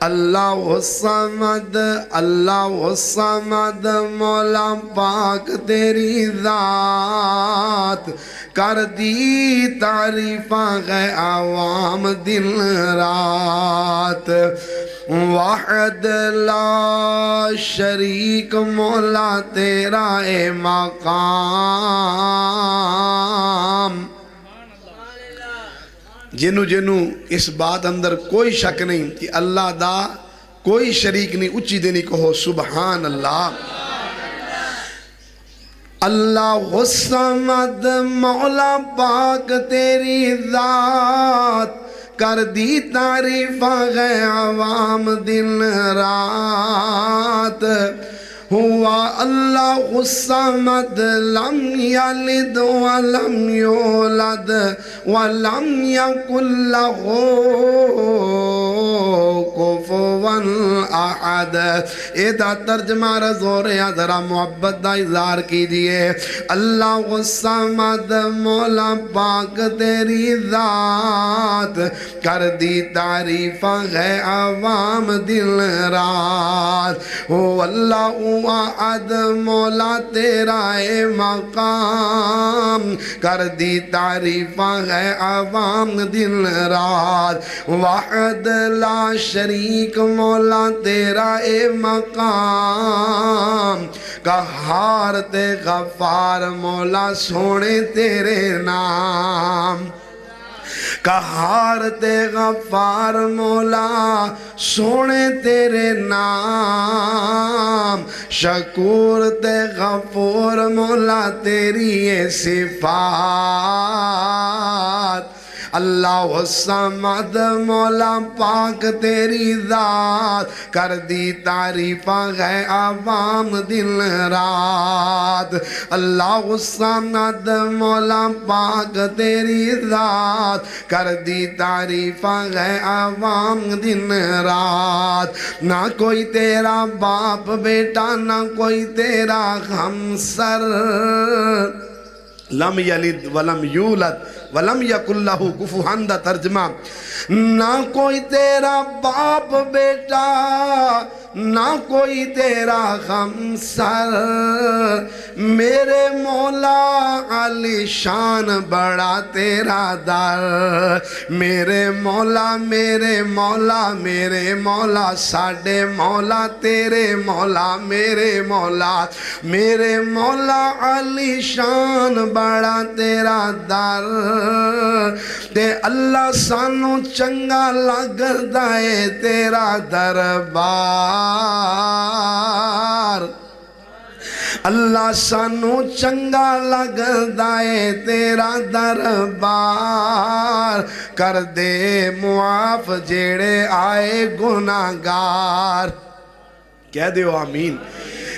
اللہ الصمد اللہ الصمد مولا پاک تیری ذات کر دی تعریفاں ہے عوام دن رات واحد لا شریک مولا تیرا اے مقام جنو جنو اس بات اندر کوئی شک نہیں کہ اللہ دا کوئی شریک نہیں اچھی دینی کہو سبحان اللہ اللہ الصمد مولا پاک تیری ذات کر دی تعریفاں ہے عوام دن رات ہوا اللہ الصمد لم یلد ولم یولد ولم یکن لہ کفوا احد ایدہ ترجمہ رزور یا ذرا محبت دا اظہار کیجئے اللہ الصمد مولا پاک تیری ذات کر دی تعریفاں ہے عوام دن رات ہو اللہ وعد مولا تیرا اے مقام کر دی تعریفاں ہے عوام دن رات وحد لا شریک مولا تیرا اے مقام قہار تے غفار مولا سونے تیرے نام قہار تے غفار مولا سونے تیرے نام شکور تے غفور مولا تیری صفات اللہ الصمد مولا پاک تیری ذات کر دی تعریفاں ہے عوام دن رات اللہ الصمد مولا پاک تیری ذات کر دی تعریفاں ہے عوام دن رات نہ کوئی تیرا باپ بیٹا نہ کوئی تیرا ہمسر لم یلد ولم یولد ولم یکن لہ کفوا احد ترجمہ نہ کوئی تیرا باپ بیٹا نہ کوئی تیرا ہمسر میرے مولا علی شان بڑا تیرا در میرے مولا میرے مولا میرے مولا ساڈے مولا تیرے مولا میرے مولا علی شان بڑا تیرا در تے اللہ سانو چنگا لگدا اے تیرا دربار اللہ سانو چنگا لگدا اے تیرا دربار کر دے معاف جیڑے آئے گناہگار کہہ دیو آمین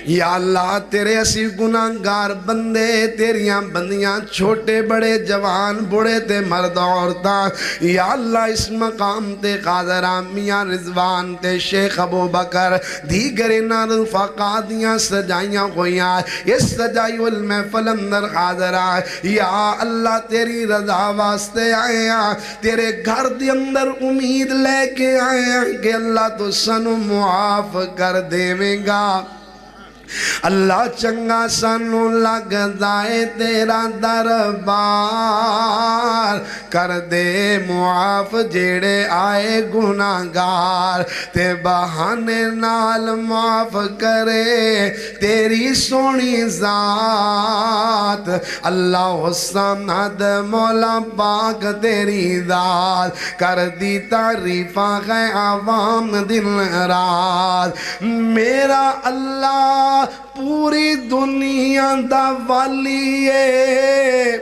یا اللہ تیرے اسی گناہگار بندے تیریاں بندیاں چھوٹے بڑے جوان بڑے تے مرد عورتاں یا اللہ اس مقام تے قادر میاں رضوان تے شیخ ابو بکر دیگر رفقا دیاں سجائیاں ہویاں اس سجائی والمحفل اندر قادر یا اللہ تیری رضا واسطے آیا تیرے گھر دی اندر امید لے کے آیا کہ اللہ تو سنو معاف کر دے گا اللہ چنگا سانو لگدا اے تیرا دربار کر دے معاف جیڑے آئے گناہگار تے بہانے نال معاف کرے تیری سونی ذات اللہ الصمد مولا پاک تیری ذات کر دی تعریفاں ہے عوام دن رات میرا اللہ پوری دنیا دا والی ہے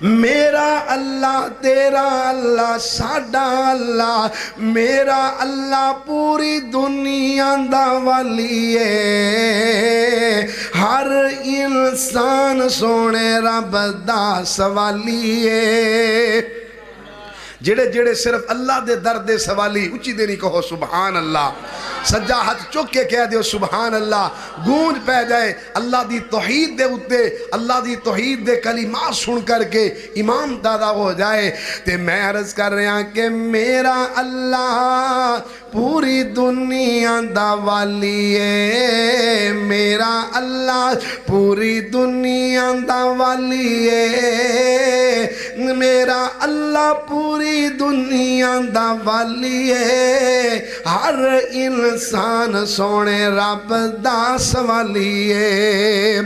میرا اللہ تیرا اللہ ساڈا اللہ میرا اللہ پوری دنیا دا والی ہے ہر انسان سونے رب دا سوالی ہے جڑے جڑے صرف اللہ دے در دے سوالی اچھی دینی کہو سبحان اللہ سجا ہاتھ چک کے کہہ دیو سبحان اللہ گونج پہ جائے اللہ دی توحید دے اتے اللہ دی توحید دے کلمات سن کر کے امام دادا ہو جائے تے میں عرض کر رہا کہ میرا اللہ پوری دنیا دا والی ہے میرا اللہ پوری دنیا دا والی ہے میرا اللہ پوری دنیا دا والی ہے ہر انسان سونے رب دا سوالی ہے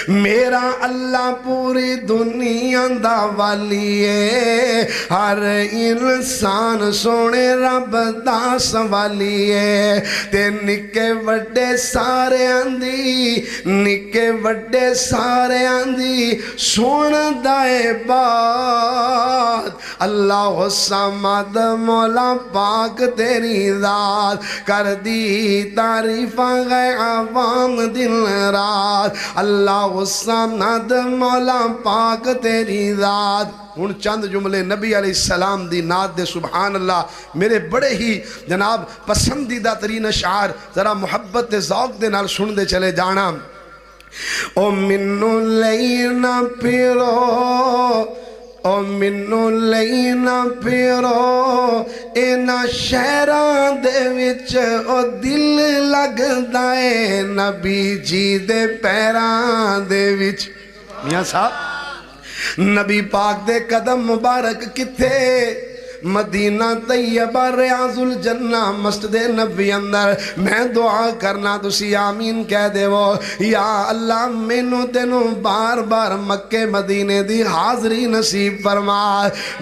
میرا اللہ پوری دنیا دا والی ہے ہر انسان سونے رب دا سوالی ہے تے نکے وڈے سارے آندی نکے وڈے سارے آندی سون دائے بات اللہ سمد مولا پاک تیری ذات کر دی تعریفاں گئے عوام دن رات اللہ سمد مولا پاک تیری ذات ان چند جملے نبی علیہ السلام دی نات دے سبحان اللہ میرے بڑے ہی جناب پسندیدہ ترین اشعار ذرا محبت ذوق دے نال سن دے چلے جانا او منو لینا پیرو او منو لینا پیرو اینا شہران دے وچ او دل لگ دائے نبی جی دے پیران دے وچ میاں صاحب نبی پاک دے قدم مبارک کتے مدینہ طیبہ ریاض الجنہ مسجد نبی اندر میں دعا کرنا تسی آمین کہہ دے وہ یا اللہ مینوں تینوں بار بار مکے مدینے دی حاضری نصیب فرما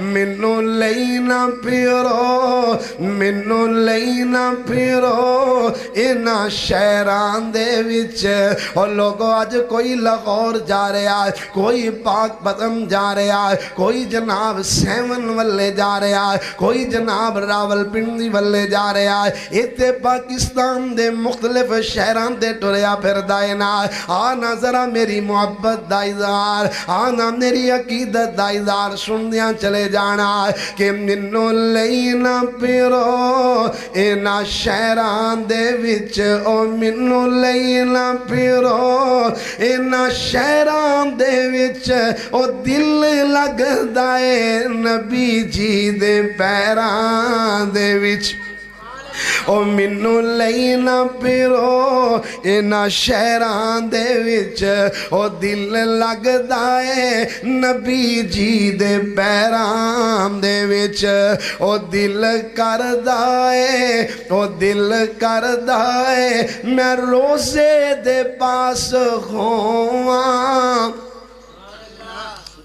مینوں لینا پیرو مینوں لینا پیرو اینا شہران دے وچ اور لوگوں آج کوئی لاہور جا رہا ہے کوئی پاک پتن جا رہا ہے کوئی جناب سیون والے جا رہا ہے کوئی جناب راول پنڈی والے جا رہا ہے ایتے پاکستان دے مختلف شہران دے ٹریا پھر دائنا آنا ذرا میری محبت دائزار آنا میری عقیدت دائزار سندیاں چلے جانا کہ منو لینا پیرو اینا شہران دے وچ او منو لینا پیرو اینا شہران دے وچ او دل لگ دائے نبی جی دے پیران دے وچ او منو لینا پیرو اینا شہران دے وچ او دل لگ دائے نبی جی دے پیران دے وچ او دل کر دائے او دل کر دائے میں روزے دے پاس ہوں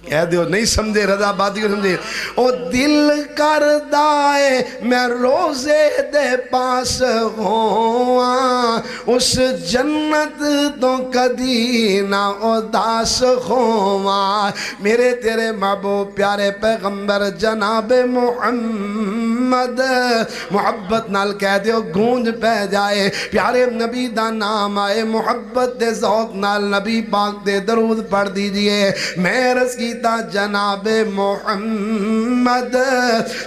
کہہ دیو نہیں سمجھے رضا بادی کو سمجھے او دل کر دائے میں روزے دے پاس ہوں اس جنت تو کدی نہ اداس ہوں میرے تیرے محبوب پیارے پیغمبر جناب محمد محبت نال کہہ دیو گونج پہ جائے پیارے نبی دا نام آئے محبت دے ذوق نال نبی پاک دے درود پڑھ دیجئے میں عرض کی جناب محمد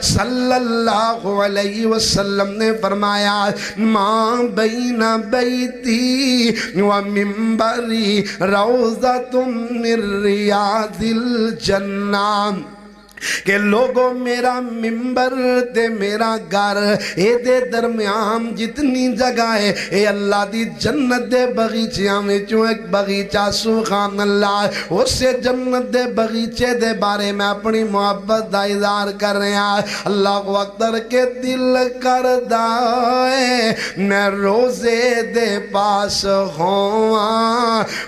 صلی اللہ علیہ وسلم نے فرمایا ماں بین بیتی و منبری روضۃ من ریاض الجنہ کہ لوگوں میرا ممبر تے میرا گھر اے دے درمیان جتنی جگہ ہے اے اللہ دی جنت دے بغیچیاں میں چوں ایک بغیچہ سبحان اللہ اسے جنت دے بغیچے دے بارے میں اپنی محبت دا اظہار کر رہے ہیں اللہ اکبر کے دل کر دائے میں روزے دے پاس ہوں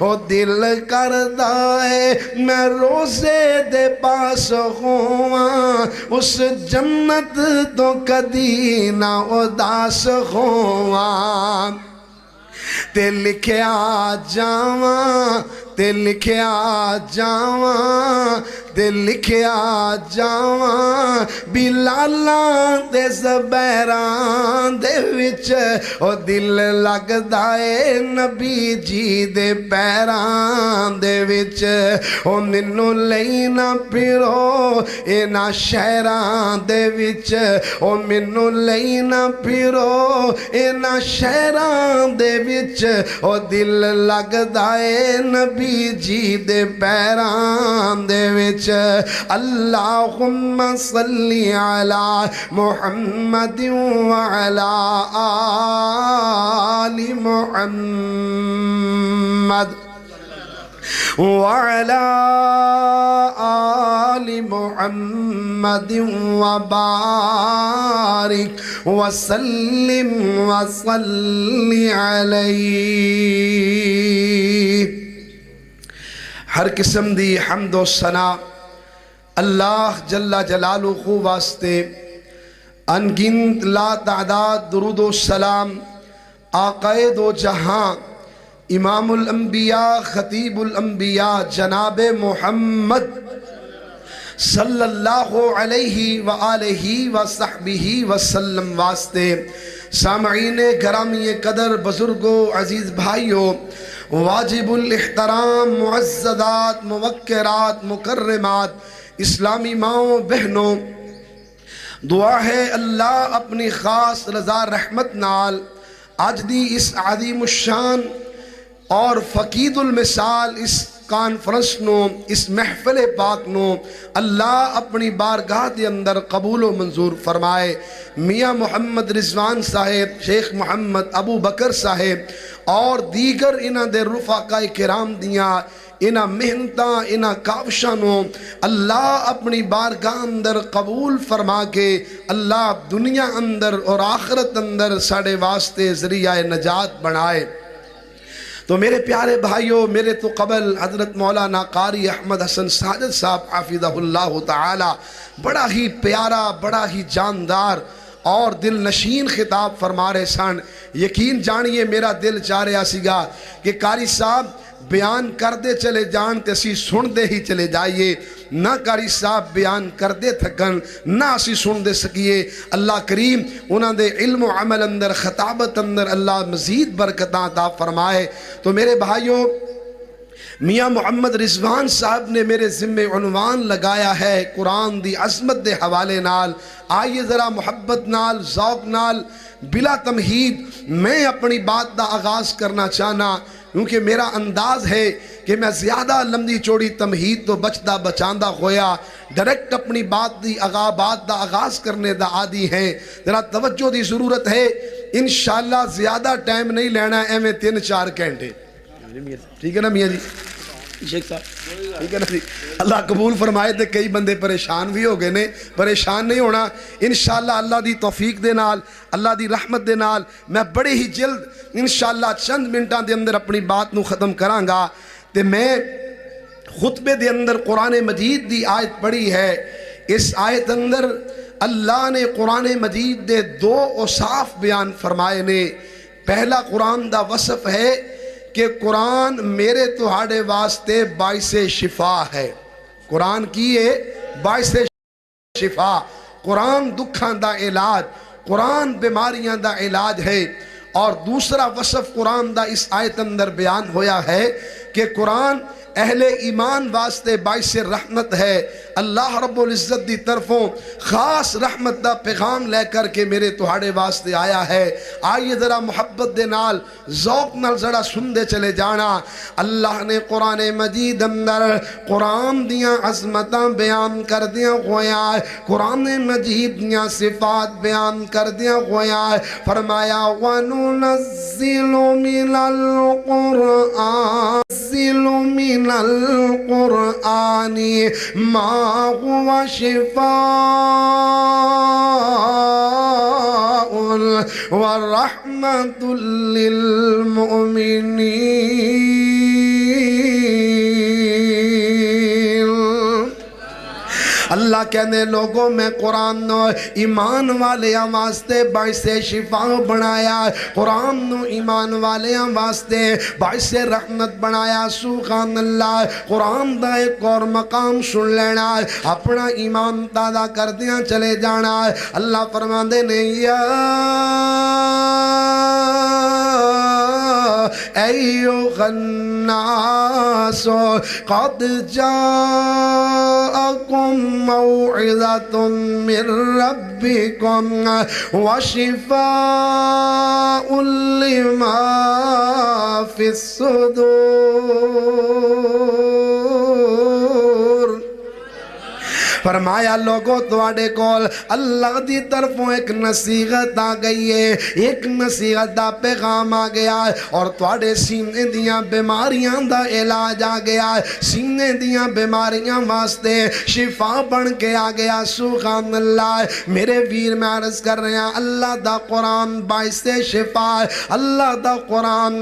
او دل کر دائے میں روزے دے پاس ہوں اس جنت تو کدی نہ اداس ہوا تے لکھیا جاواں تے لکھیا جاواں تے لکھیا جاواں بلالاں تے زبیراں دے وچ او دل لگدا اے نبی جی دے پیراں دے وچ او مینوں لئی نہ پھرو انہاں شہراں دے وچ او مینوں لئی نہ پھرو انہاں شہراں دے وچ او دل لگدا اے نبی جی دے پیراں دے وچ اللہم صلی علی محمد وعلی آل محمد وعلى آل محمد وبارك وسلم وصل عليه. ہر قسم دی حمد و ثنا اللہ جل جلالہ واسطے، انگنت لا تعداد درود و سلام آقائے دو جہاں امام الانبیاء خطیب الانبیاء جناب محمد صلی اللہ علیہ وآلہ وصحبہ وسلم واسطے. سامعین گرامی قدر، بزرگوں، عزیز بھائیوں، واجب الاحترام، معززات، موقرات، مکرمات، اسلامی ماؤں بہنوں، دعا ہے اللہ اپنی خاص رضا رحمت نال آج دی اس عظیم الشان اور فقید المثال اس کانفرنس نو، اس محفل پاک نو اللہ اپنی بارگاہ دے اندر قبول و منظور فرمائے. میاں محمد رضوان صاحب، شیخ محمد ابو بکر صاحب اور دیگر انہاں دے رفقاء کرام دیاں انہاں محنتاں انہاں کاوشاں نو اللہ اپنی بارگاہ اندر قبول فرما کے اللہ دنیا اندر اور آخرت اندر ساڑے واسطے ذریعہ نجات بنائے. تو میرے پیارے بھائیوں، میرے تو قبل حضرت مولانا قاری احمد حسن ساجد صاحب حافظہ اللہ تعالی بڑا ہی پیارا، بڑا ہی جاندار اور دل نشین خطاب فرما رہے سن. یقین جانیے میرا دل چاہ رہا سیگا کہ قاری صاحب بیان کر دے چلے جان تے اسی سن دے ہی چلے جائیے، نہ قاری صاحب بیان کر دے تھکن نہ اسی سن دے سکیے. اللہ کریم انہاں دے علم و عمل اندر، خطابت اندر اللہ مزید برکتاں عطا فرمائے. تو میرے بھائیوں، میاں محمد رضوان صاحب نے میرے ذمہ عنوان لگایا ہے قرآن دی عظمت دے حوالے نال. آئیے ذرا محبت نال، ذوق نال، بلا تمہید میں اپنی بات دا آغاز کرنا چاہنا، کیونکہ میرا انداز ہے کہ میں زیادہ لمبی چوڑی تمہید تو بچدا بچاندہ ہویا ڈائریکٹ اپنی بات دا آغاز کرنے دا عادی ہیں. ذرا توجہ دی ضرورت ہے، انشاءاللہ زیادہ ٹائم نہیں لینا ہے، میں 3-4 گھنٹے. ٹھیک ہے نا میاں جی؟ شیخ صاحب ٹھیک ہے نا جی؟ اللہ قبول فرمائے. تھے کئی بندے پریشان بھی ہو گئے نے، پریشان نہیں ہونا انشاءاللہ. اللہ دی توفیق دے نال، اللہ دی رحمت دے نال میں بڑے ہی جلد انشاءاللہ چند منٹاں دے اندر اپنی بات نو ختم کران گا. تے میں خطبے دے اندر قرآن مجید دی آیت پڑھی ہے. اس آیت اندر اللہ نے قرآن مجید دے 2 اوصاف بیان فرمائے نے. پہلا قرآن دا وصف ہے کہ قرآن میرے تہاڑے واسطے باعث شفا ہے. قرآن کی ہے باعث شفا. قرآن دکھاں دا علاج، قرآن بیماریاں دا علاج ہے. اور دوسرا وصف قرآن دا اس آیت اندر بیان ہویا ہے کہ قرآن اہل ایمان واسطے باعث رحمت ہے. اللہ رب العزت دی طرفوں خاص رحمت دا پیغام لے کر کے میرے تہاڑے واسطے آیا ہے. آئیے ذرا محبت دے نال، ذوق نال ذرا سن دے چلے جانا. اللہ نے قرآن مجید اندر قرآن دیاں عظمتاں بیان کر دیاں ہویا ہے، قرآن مجید دیاں صفات بیان کر دیاں ہویا ہے. فرمایا وَنُنَزِّلُ مِنَ الْقُرْآنِ من القرآن ما هو شفاء ورحمة للمؤمنين. اللہ کہنے لوگوں میں قرآن نو ایمان والیاں واسطے باعث شفا بنایا، قرآن نو ایمان والیاں واسطے باعث رحمت بنایا۔ سبحان اللہ۔ قرآن دا ایک اور مقام سن لینا، اپنا ایمان تازہ کردیاں چلے جانا۔ اللہ فرماندے نے یا ایھا الناس قد جاءکم موعظۃ من ربکم وشفاء لما فی الصدور۔ فرمایا لوگوں تواڈے کول اللہ دی طرفوں ایک نصیحت آ گئی ہے، ایک نصیحت دا پیغام آ گیا ہے، اور تواڈے سینے دیاں بیماریاں دا علاج آ گیا ہے، سینے دیاں بیماریاں واسطے شفا بن کے آ گیا۔ سبحان اللہ۔ میرے ویر میں عرض کر رہے ہیں اللہ دا قرآن باعث شفا ہے، اللہ دا قرآن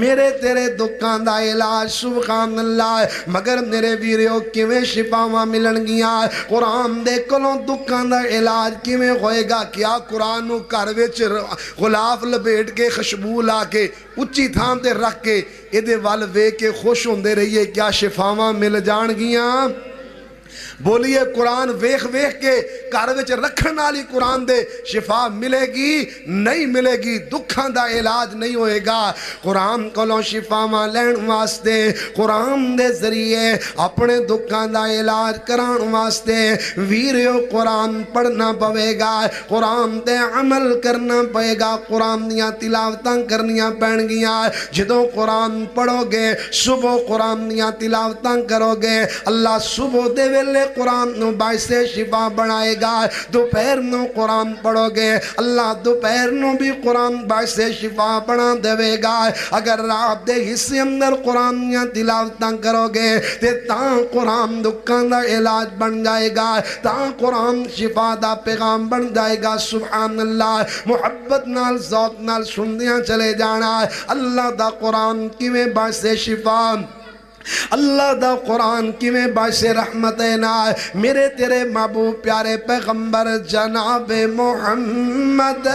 میرے تیرے دکھاں دا علاج۔ سبحان اللہ۔ مگر میرے ویریو کیویں شفاواں ملن گیاں؟ قرآن دے کولوں دکھاں دا علاج کیویں ہوئے گا؟ کیا قرآن نو گھر وچ غلاف لپیٹ کے خوشبو لا کے اچھی تھان تے رکھ کے ایدے ول ویکھ کے خوش ہوندے رہیے، کیا شفاواں مل جان گیاں؟ بولیے قرآن ویخ ویخ کے گھر وچ رکھن والی قرآن دے شفا ملے گی؟ نہیں ملے گی، دکھاں دا علاج نہیں ہوئے گا۔ قرآن کولوں شفاواں لین واسطے، قرآن دے ذریعے اپنے دکھاں دا علاج کران واسطے ویریو قرآن پڑھنا پوے گا، قرآن تے عمل کرنا پئے گا، قرآن دیاں تلاوتاں کرنیاں پین گیاں۔ جدوں قرآن پڑھو گے، صبح قرآن دیاں تلاوتاں کرو گے، اللہ صبح دے ویلے قرآن نو باعث شفا بنائے گا۔ دوپہر نو قرآن پڑھو گے، اللہ دوپہر نو بھی قرآن باعث شفا بنا دے گا۔ اگر رات دے حصے اندر قرآن یا تلاوتاں کرو گے تے تاں قرآن دکھاں دا علاج بن جائے گا، تاں قرآن شفا دا پیغام بن جائے گا۔ سبحان اللہ۔ محبت نال ذوق نال سندیاں چلے جانا اللہ دا قرآن کیویں باعث شفا، اللہ دا قرآن کیویں باعث رحمت نا۔ میرے تیرے محبوب پیارے پیغمبر جناب محمد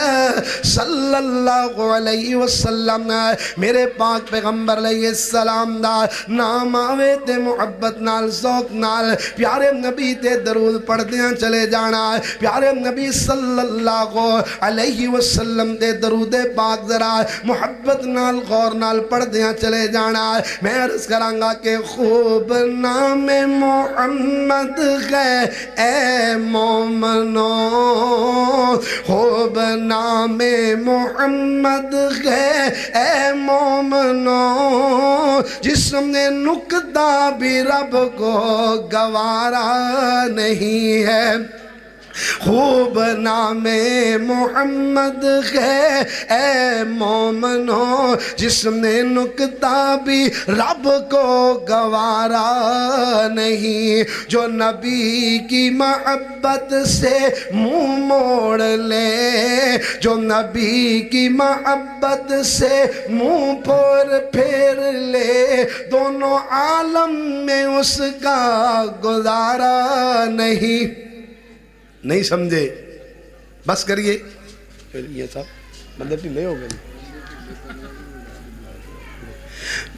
صلی اللہ علیہ وسلم، میرے پاک پیغمبر علیہ السلام دا نام آوے تے محبت نال ذوق نال پیارے نبی تے درود پڑھ دیاں چلے جانا۔ پیارے نبی صلی اللہ علیہ وسلم تے درود پاک ذرا محبت نال غور نال پڑھ دیاں چلے جانا۔ میں عرض کرانگا کہ خوب نام محمد ہے اے مومنو، خوب نام محمد ہے اے مومنو، جس نے نکتہ بھی رب کو گوارا نہیں ہے۔ خوب نام محمد ہے اے مومنو، جس نے نکتہ بھی رب کو گوارا نہیں، جو نبی کی محبت سے منہ موڑ لے، جو نبی کی محبت سے منہ پھیر لے، دونوں عالم میں اس کا گزارا نہیں۔ نہیں سمجھے؟ بس کریے میاں صاحب، بندے ٹھلے ہو گئے،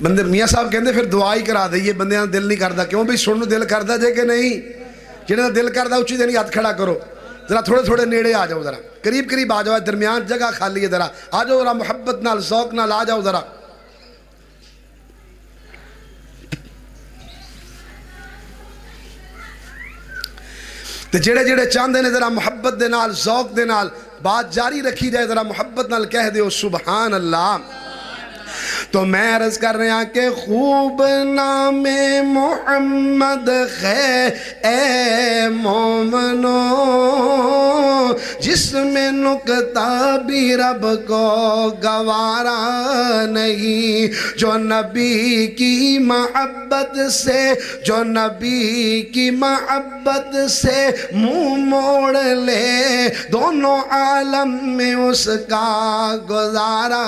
بندے میاں صاحب کہندے پھر دعا ہی کرا دئیے، بندے دل نہیں کردا۔ کیوں بھی سنو دل کردا جے کہ نہیں؟ جنہاں دل کردا اچھی دینی ہاتھ کھڑا کرو، ذرا تھوڑے تھوڑے نیڑے آ جاؤ، ذرا قریب قریب آ جاؤ، درمیان جگہ خالی ہے، ذرا آ جاؤ، ذرا محبت نال ذوق نال آ جاؤ ذرا۔ تے جڑے جڑے چاندے نے ذرا محبت دے نال ذوق دے نال بات جاری رکھی جائے، ذرا محبت نال کہہ دیو سبحان اللہ۔ تو میں عرض کر رہے ہیں کہ خوب نام محمد ہے اے مومنو، جس میں نکتہ بھی رب کو گوارا نہیں، جو نبی کی محبت سے، جو نبی کی محبت سے منہ موڑ لے، دونوں عالم میں اس کا گزارا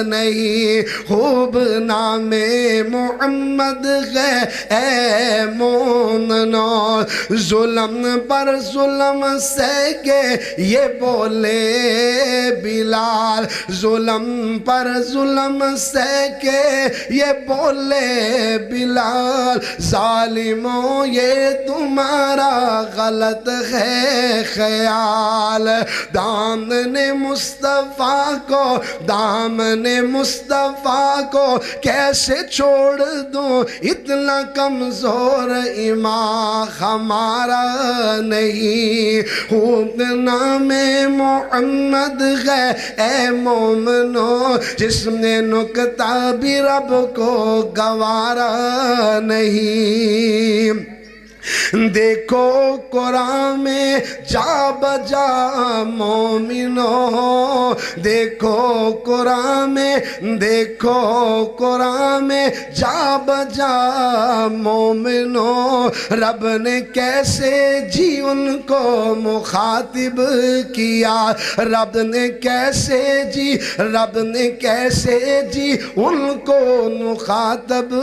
نہیں۔ خوب نام محمد ہے اے مومنو، ظلم پر ظلم سہ کے یہ بولے بلال، ظلم پر ظلم سہ کے یہ بولے بلال، ظالموں یہ تمہارا غلط ہے خیال، دامن مصطفیٰ کو، دامن مصطفیٰ کو کیسے چھوڑ دوں، اتنا کمزور ایمان ہمارا نہیں، خوب نام محمد ہے اے مومنو، جس نے نکتہ بھی رب کو گوارا نہیں۔ دیکھو قرآن میں جا بجا مومنو، دیکھو قرآن میں، دیکھو قرآن میں جا بجا مومنو، رب نے کیسے جی ان کو مخاطب کیا، رب نے کیسے جی، رب نے کیسے جی ان کو مخاطب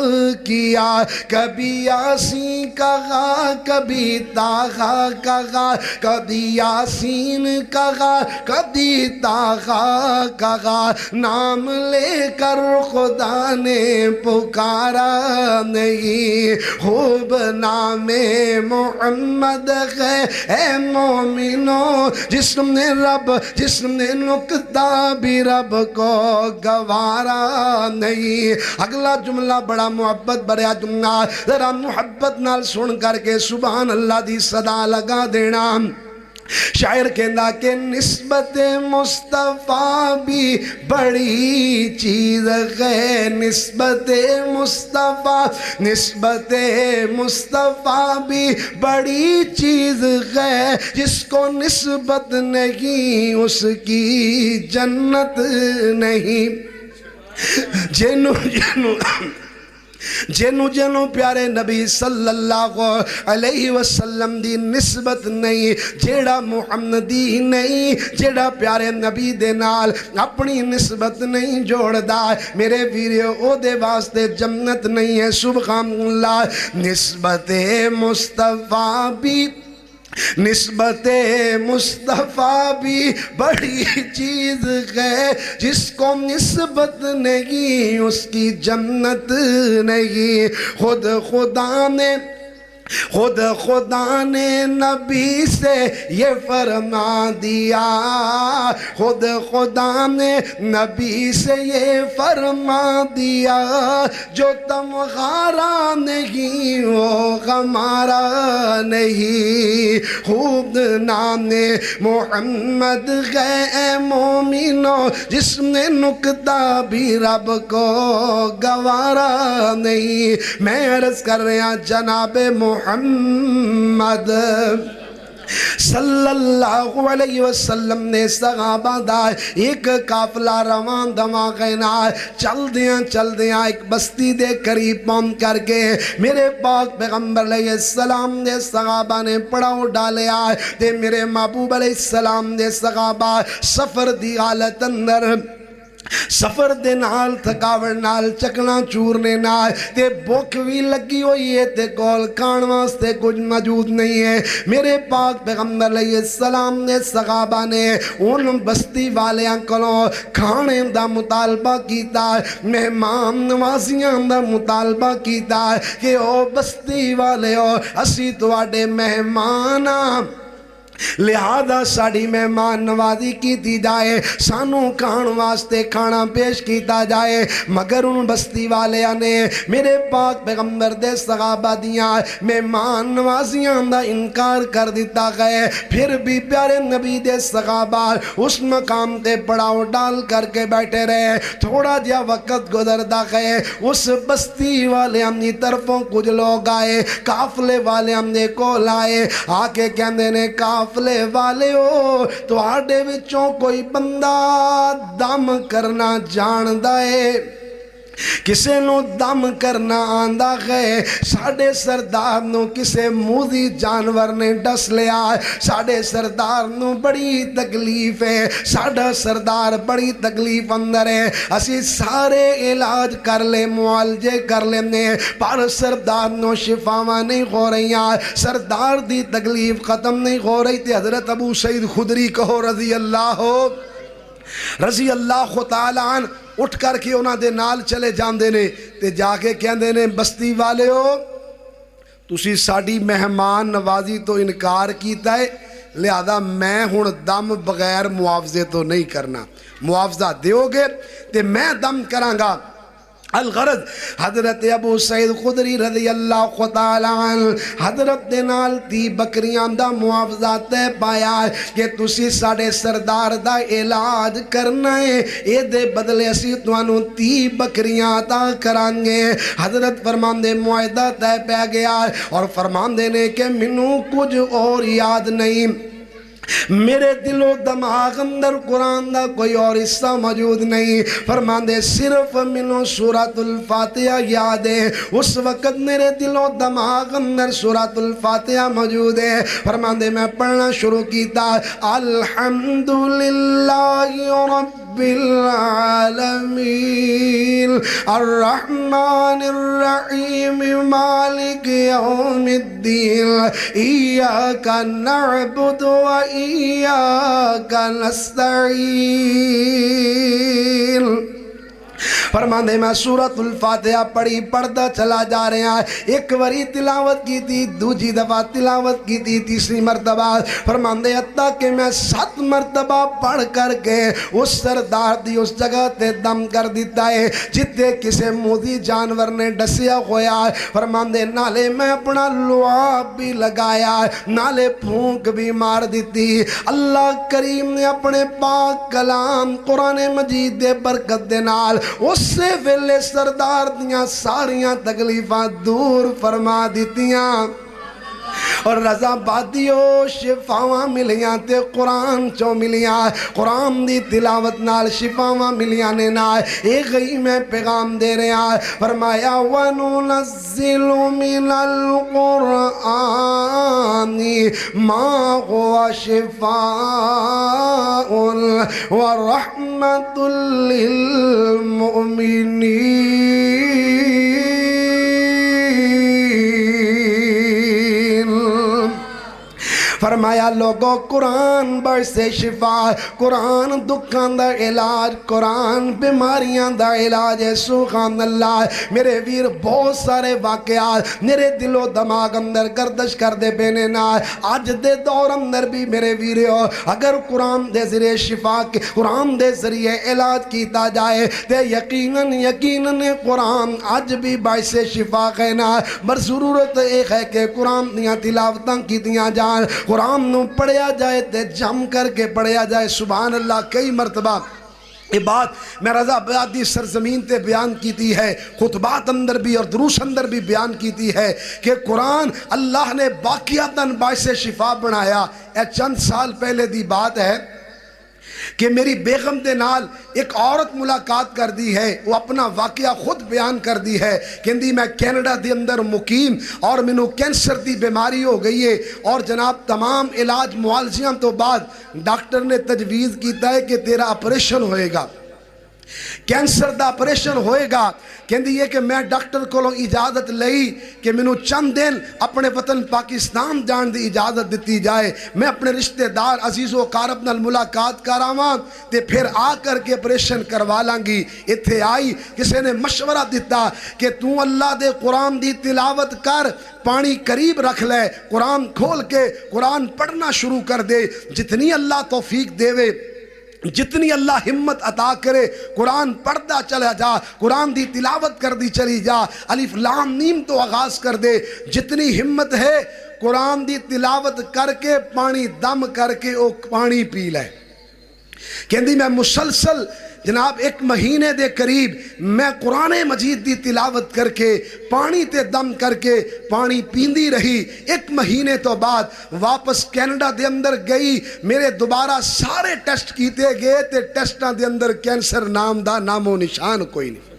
کیا، کبھی یاسین کہا کبھی طٰہٰ کہا، کبھی یاسین کہا کبھی طٰہٰ کہا، نام لے کر خدا نے پکارا نہیں، خوب نام محمد ہے اے مومنو، جس نے رب، جس نے نکتہ بھی رب کو گوارا نہیں۔ اگلا جملہ بڑا محبت بھرا جملہ، ذرا محبت نال سن کر کے سبحان اللہ دی صدا لگا دینا۔ شاعر کہندا کہ نسبت مصطفیٰ بھی بڑی چیز ہے، نسبت مصطفیٰ، نسبت مصطفیٰ بھی بڑی چیز ہے، جس کو نسبت نہیں اس کی جنت نہیں۔ جنو جنو پیارے نبی صلی اللہ علیہ وسلم دی نسبت نہیں، جیڑا محمدی نہیں، جیڑا پیارے نبی دے نال اپنی نسبت نہیں جوڑ دا، میرے ویریو او دے واسطے جنت نہیں ہے۔ سبحان اللہ۔ نسبت مصطفیٰ بھی، نسبت مصطفیٰ بھی بڑی چیز ہے، جس کو نسبت نہیں اس کی جنت نہیں۔ خود خدا نے، خود خدا نے نبی سے یہ فرما دیا، خود خدا نے نبی سے یہ فرما دیا، جو تمہارا نہیں وہ ہمارا نہیں۔ خوب نام محمد ہے اے مومنو، جس نے نکتہ بھی رب کو گوارا نہیں۔ میں عرض کر رہا جناب محمد صلی اللہ علیہ وسلم نے صحابہ دا ایک قافلہ روان دواں گئنا، چل دیاں ایک بستی دے قریب پہنچ کر کے میرے پاک پیغمبر علیہ السلام نے صحابہ نے پڑاؤ ڈالیا تے میرے محبوب علیہ السلام نے صحابہ سفر دی حالت اندر، سفر دے نال تھکاوٹ نال چکنا چورنے نال تے بھوک بھی لگی ہوئی ہے تے کول کھان واسطے کچھ موجود نہیں ہے۔ میرے پاک پیغمبر علیہ السلام نے صحابہ نے ان بستی والیاں کولوں کھانے دا مطالبہ کیتا، مہمان نوازیاں دا مطالبہ کیتا کہ او بستی والے ہو اسی تواڈے مہمان ہاں، لہذا ساڑی مہمان نوازی کی جائے، سانو کھان واسطے کھانا پیش کیتا جائے۔ مگر ان بستی والیاں نے میرے پاک پیغمبر دے صحابہ دیاں مہمان نوازیاں دا انکار کر دیتا گئے، پھر بھی پیارے نبی دے صحابہ اس مقام تے پڑاؤ ڈال کر کے بیٹھے رہے۔ تھوڑا جا وقت گزردا گئے، اس بستی والے اپنی طرفوں کچھ لوگ آئے، قافلے والے ہمیں کول آئے، آ کے کہندے نے قافلے والے ہو تو آڈے وچوں کوئی بندہ دم کرنا جان دائے، کسے نو دم کرنا آندہ ہے، ساڑھے سردار نو کسے موذی جانور نے ڈس لیا، ساڑھے سردار نو بڑی تکلیف ہے، ساڑھا سردار بڑی تکلیف اندر ہے، اسی سارے علاج کر لے معالجے کر لینے پر سردار نو شفاواں نہیں ہو رہی ہیں، سردار دی تکلیف ختم نہیں ہو رہی تھی۔ حضرت ابو سعید خدری کہو رضی اللہ تعالیٰ عنہ اٹھ کر کے انہاں دے نال چلے جاندے نے تے جا کے کہندے نے بستی والے ہو تسی ساڑی مہمان نوازی تو انکار کیتا ہے، لہذا میں ہن دم بغیر معاوضے تو نہیں کرنا، معاوضہ دیو گے تے میں دم کراں گا۔ الغرض حضرت ابو سعید خدری رضی اللہ تعالیٰ عنہ حضرت دے نال 30 بکریاں دا معاوضہ تے پایا کہ تسی ساڑے سردار دا علاج کرنا ہے، اے دے بدلے اسی توانوں 30 بکریاں عطا کرانگے۔ حضرت فرماندے معاہدہ تے پہ گیا اور فرماندے نے کہ منوں کچھ اور یاد نہیں، میرے دل و دماغ اندر قرآن دا کوئی اور حصہ موجود نہیں، فرماندے صرف منو سورۃ الفاتحہ یاد ہے، اس وقت میرے دل و دماغ اندر سورۃ الفاتحہ موجود ہے۔ فرماندے میں پڑھنا شروع کیتا الحمدللہ رب العالمین الرحمن الرحیم مالک یوم الدین ایاک نعبد و ایاک نستعین۔ فرماندے میں سورۃ الفاتحہ پڑھی پڑھتا چلا جا رہے ہیں، ایک وری تلاوت کی تھی، دوجی دفعہ تلاوت کی تھی، تیسری مرتبہ فرماندے حتیٰ کہ میں 7 مرتبہ پڑھ کر کے اس سردار دی اس جگہ تے دم کر دیتا ہے جتے کسے موذی جانور نے ڈسیا ہویا۔ فرماندے نالے میں اپنا لعاب بھی لگایا، نالے پھونک بھی مار دیتی۔ اللہ کریم نے اپنے پاک کلام قرآن مجید دے برکت دے نال اس سے ویلے سردار دیاں ساریاں تکلیفاں دور فرما دیتیاں اور رضا بادیو شفاواں ملیاں تے قرآن چو ملیاں، قرآن دی تلاوت نال شفاواں ملیاں نے نال ایک گئی میں پیغام دے رہے ہیں۔ فرمایا وَنُنَزِّلُ مِنَ الْقُرْآنِ مَا هُوَ شِفَاءٌ وَرَحْمَةٌ لِّلْمُؤْمِنِينَ۔ فرمایا لوگو قرآن برسے شفا، قرآن دکھاں دا علاج، قرآن بیماریاں دا علاج ہے۔ سبحان اللہ میرے ویر بہت سارے واقعات میرے دل و دماغ اندر گردش کر دے بینے نا، آج دے دور اندر بھی میرے ویریو اگر قرآن دے ذریعے شفا کے قرآن دے ذریعے علاج کیتا جائے تے یقیناً قرآن آج بھی باعث شفا کہنا، بر ضرورت ایک ہے کہ قرآن دیاں تلاوتاں کی دیاں جان، قرآن نو پڑھیا جائے تے جم کر کے پڑھیا جائے۔ سبحان اللہ کئی مرتبہ یہ بات میں رضا آبادی سرزمین تے بیان کیتی ہے، خطبات اندر بھی اور دروس اندر بھی بیان کیتی ہے کہ قرآن اللہ نے باقیاتاً باعث شفا بنایا۔ اے چند سال پہلے دی بات ہے کہ میری بیگم دے نال ایک عورت ملاقات کر دی ہے، وہ اپنا واقعہ خود بیان کر دی ہے کہ میں کینیڈا دے اندر مقیم اور منو کینسر دی بیماری ہو گئی ہے اور جناب تمام علاج معالجیاں تو بعد ڈاکٹر نے تجویز کیتا ہے کہ تیرا آپریشن ہوئے گا، کینسر دا آپریشن ہوئے گا۔ کہندی ہے کہ میں ڈاکٹر کو اجازت لئی کہ منو چند دن اپنے وطن پاکستان جان دی اجازت دیتی جائے، میں اپنے رشتہ دار عزیز و قارب نال ملاقات کراواں تے پھر آ کر کے آپریشن کروا لانگی۔ اتھے آئی کسی نے مشورہ دیتا کہ تو اللہ دے قرآن دی تلاوت کر، پانی قریب رکھ لے، قرآن کھول کے قرآن پڑھنا شروع کر دے، جتنی اللہ توفیق دے جتنی اللہ ہمت عطا کرے قرآن پڑھتا چلا جا، قرآن دی تلاوت کر دی چلی جا، الف لام میم تو آغاز کر دے، جتنی ہمت ہے قرآن دی تلاوت کر کے پانی دم کر کے او پانی پی لے۔ کہندی میں مسلسل جناب 1 مہینے دے قریب میں قرآن مجید دی تلاوت کر کے پانی تے دم کر کے پانی پیندی رہی۔ 1 مہینے تو بعد واپس کینیڈا دے اندر گئی، میرے دوبارہ سارے ٹیسٹ کیتے گئے تے ٹیسٹاں دے اندر کینسر نام دا نام و نشان کوئی نہیں۔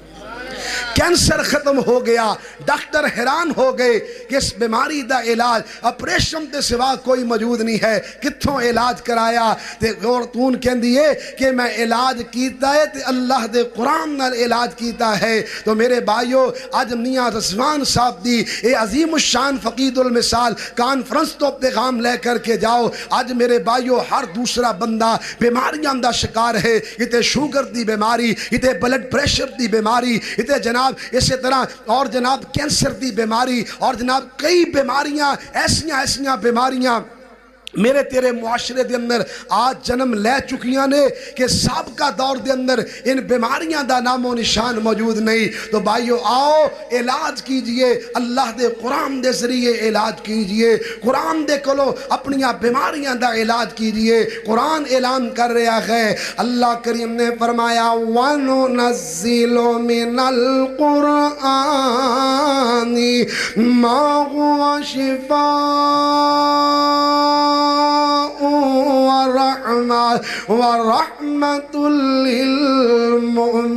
کینسر ختم ہو گیا، ڈاکٹر حیران ہو گئے کہ اس بیماری دا علاج اپریشن تے سوا کوئی موجود نہیں ہے، کتھوں علاج کرایا؟ تے خاتون کہندی ہے کہ میں علاج کیتا ہے تے اللہ دے قرآن نال علاج کیتا ہے۔ تو میرے بھائیو، اج میاں رضوان صاحب دی اے عظیم الشان فقید المثال کانفرنس تو پیغام لے کر کے جاؤ۔ اج میرے بھائیو، ہر دوسرا بندہ بیماریاں دا شکار ہے، کتے شوگر دی بیماری، کتے بلڈ پریشر دی بیماری، کتے جناب اسی طرح اور جناب کینسر دی بیماری، اور جناب کئی بیماریاں ایسیاں بیماریاں میرے تیرے معاشرے دے اندر آج جنم لے چکیاں نے کہ سابقہ دور دے اندر ان بیماریاں دا نام و نشان موجود نہیں۔ تو بھائیو آؤ علاج کیجئے، اللہ دے قرآن دے ذریعے علاج کیجئے، قرآن دے کلو اپنیاں بیماریاں دا علاج کیجئے۔ قرآن اعلان کر رہا ہے، اللہ کریم نے فرمایا وَنُنَزِّلُ مِنَ الْقُرْآنِ مَا هُوَ ورحمة للمؤمنين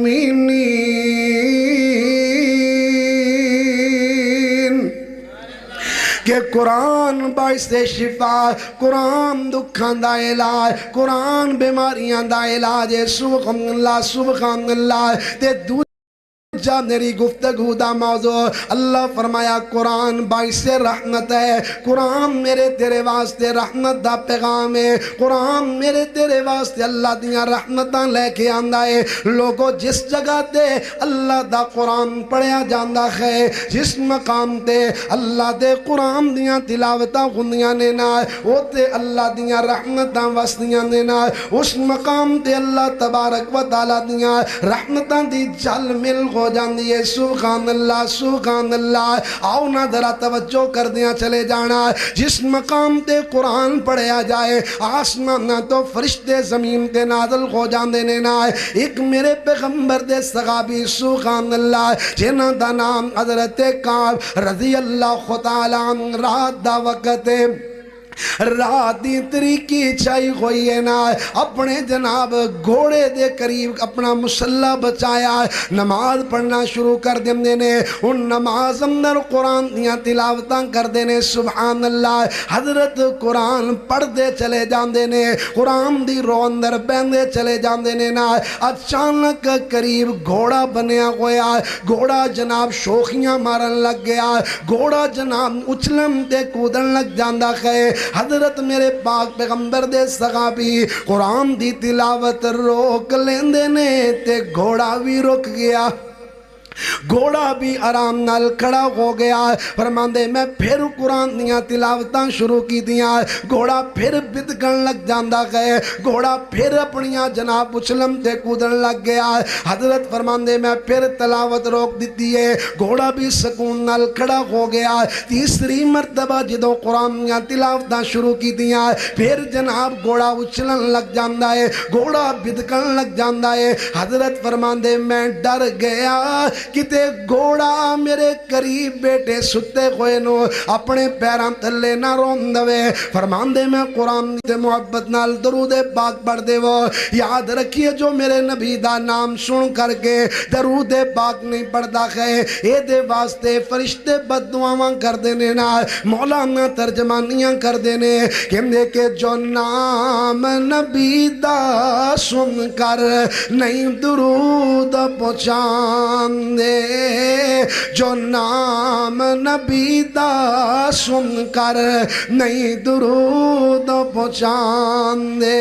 کہ قرآن باعث شفا، قرآن دکھان دا علاج، قرآن بیماریاں دا علاج ہے۔ سبحان اللہ سبحان اللہ۔ تے جا میری گفتگو دا موضوع اللہ فرمایا قرآن باعث رحمت ہے، قرآن میرے تیرے واسطے رحمت دا پیغام ہے، قرآن میرے تیرے واسطے اللہ دیاں رحمتاں لے کے آندا ہے۔ لوگوں جس جگہ تے اللہ دا قرآن پڑھیا جاندا ہے، جس مقام تے اللہ دے قرآن دیاں تلاوتاں ہوندیاں نے نا او تے اللہ دیاں رحمتاں وسدیاں نے نا، اس مقام تے اللہ تبارک و تعالی دیاں رحمتاں دی جل مل ہو جاندی ہے۔ سبحان اللہ سبحان اللہ۔ آؤ نہ ذرا توجہ کر دیا چلے جانا، جس مقام تے قرآن پڑھیا جائے آسمان تو فرشتے زمین تے نازل ہو جاندے نے نا۔ ایک میرے پیغمبر دے صحابی سبحان اللہ جنہاں دا نام حضرت کعب رضی اللہ تعالیٰ عنہ، رات دا وقت رات دی طریقی چاہی ہوئی ہے نا، اپنے جناب گھوڑے دے قریب اپنا مسلح بچایا، نماز پڑھنا شروع کر دیندے نے، ان نماز اندر قرآن دیاں تلاوتاں کر دینے۔ سبحان اللہ۔ حضرت قرآن پڑھ دے چلے جاندے نے، قرآن دی رو اندر بیندے چلے جاندے نے نا۔ اچانک قریب گھوڑا بنیا ہویا، گھوڑا جناب شوخیاں مارن لگ گیا، گھوڑا جناب اچھلن تے کودن لگ جاندہ ہے۔ حضرت میرے پاک پیغمبر دے صحابی قرآن دی تلاوت روک لیندے نے تے گھوڑا بھی رک گیا، گھوڑا بھی آرام نال کھڑا ہو گیا۔ فرماندے میں پھر قرآن دیاں تلاوتاں شروع کی دیاں، گھوڑا پھر بدگن لگ جاندہ گئے، گھوڑا پھر اپنیاں جناب اچھلم تے کودن لگ گیا۔ حضرت فرماندے میں پھر تلاوت روک دیتی ہے، گھوڑا بھی سکون نال کھڑا ہو گیا۔ تیسری مرتبہ جدوں قرآن دیاں تلاوتاں شروع کی دیاں، پھر جناب گھوڑا اچھلن لگ جاندہ ہے، گھوڑا بدگن لگ جاندہ ہے۔ حضرت فرماندے میں ڈر گیا کتے گھوڑا میرے قریب بیٹے ستے ہوئے نو اپنے پیران تھلے نہ رون دوے۔ فرمان دے میں قرآن دے محبت نال درود پاک پڑھ دے وہ، یاد رکھیے جو میرے نبی دا نام سن کر کے درود پاک نہیں پڑھدا ہے اے دے واسطے فرشتے بد دعاواں کر دینے نا، مولانا ترجمانیاں کر دینے کہندے کہ جو نام نبی دا سن کر نہیں درود پہنچان دے، جو نام نبی دا سن کر نہیں درود پہنچان دے،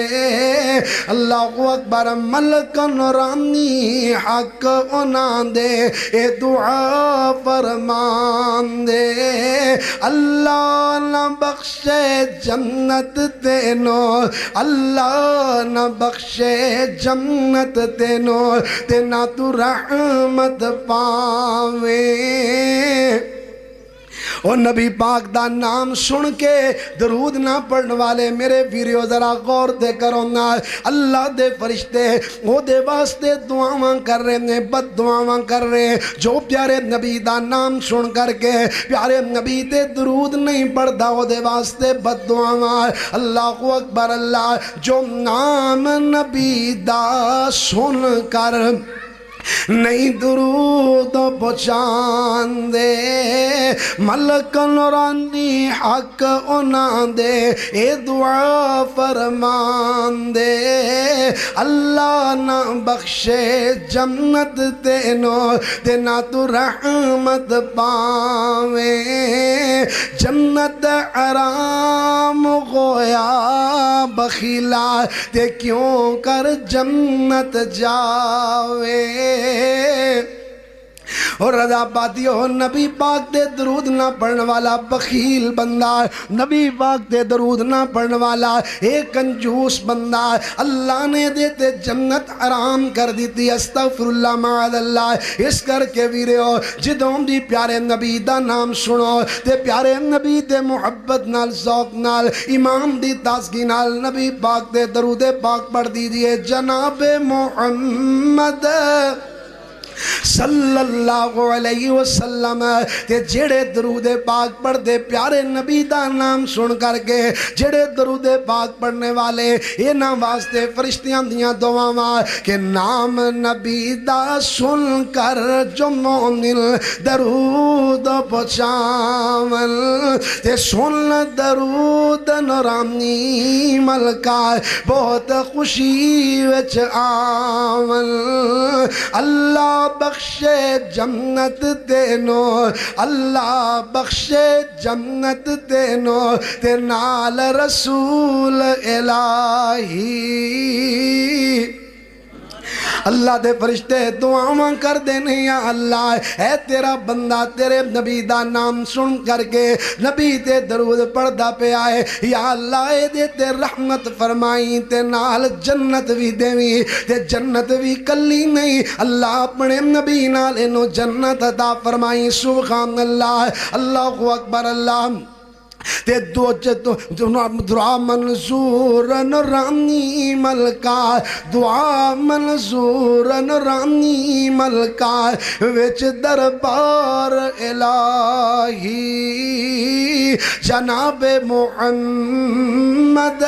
اللہ اکبر ملک نورانی حق انہاں دے اے دعا فرمان دے، اللہ نہ بخشے جنت تینو، اللہ نہ بخشے جنت تینو تے نہ تو رحمت پاویں۔ اور نبی پاک دا نام سن کے درود نہ پڑھنے والے میرے ویریو ذرا غور دے کرو نا، اللہ دے فرشتے وہ دے واسطے دعاواں کر رہے ہیں، بد دعاواں کر رہے ہیں۔ جو پیارے نبی دا نام سن کر کے پیارے نبی دے درود نہیں پڑھدا وہ دے واسطے بد دعاواں۔ اللہ اکبر اللہ۔ جو نام نبی دا سن کر نہیں درود پہنچان دے ملک نورانی حق انہاں دے اے دعا فرمان دے اللہ نہ بخشے جنت تینو تے نہ تو رحمت پاویں جنت حرام گویا بخیلا تے کیوں کر جنت جاوے اور رضا پاتی ہو نبی پاک دے درود نہ پڑھنے والا بخیل بندہ نبی پاک دے درود نہ پڑھنے والا ایک کنجوس بندہ اللہ نے دیتے جنت حرام کر دیتی استغفر اللہ معاذ اللہ اس کر کے ویرے ہو جدوں دی پیارے نبی دا نام سنو تے پیارے نبی تے محبت نال ذوق نال ایمان دی تازگی نال نبی پاک دے درود پاک پڑھ دیجئے جناب محمد صلی اللہ علیہ وسلم تے جڑے درود پاک پڑھ دے پیارے نبی دا نام سن کر کے جڑے درود پاک پڑھنے والے یہ نا واسطے فرشتیاں دیاں دعاواں کہ نام نبی دا سن کر جو مومن درود پہنچاون تے سن درود نورانی ملکا بہت خوشی وچ آون اللہ بخشے جنت تینو اللہ بخشے جنت تینو تے نال رسول الہی اللہ دے فرشتے دعاواں کر دینے یا اللہ اے تیرا بندہ تیرے نبی دا نام سن کر کے نبی تے درود پڑھدا پہ آئے یا اللہ اے دے تے رحمت فرمائی تے نال جنت بھی دیویں تے جنت بھی کلی نہیں اللہ اپنے نبی نال انو جنت عطا فرمائی سبحان اللہ اللہ اکبر اللہ تے دعا منظور نورانی ملکا دعا منظور نورانی ملکا وچ دربار الہی جناب محمد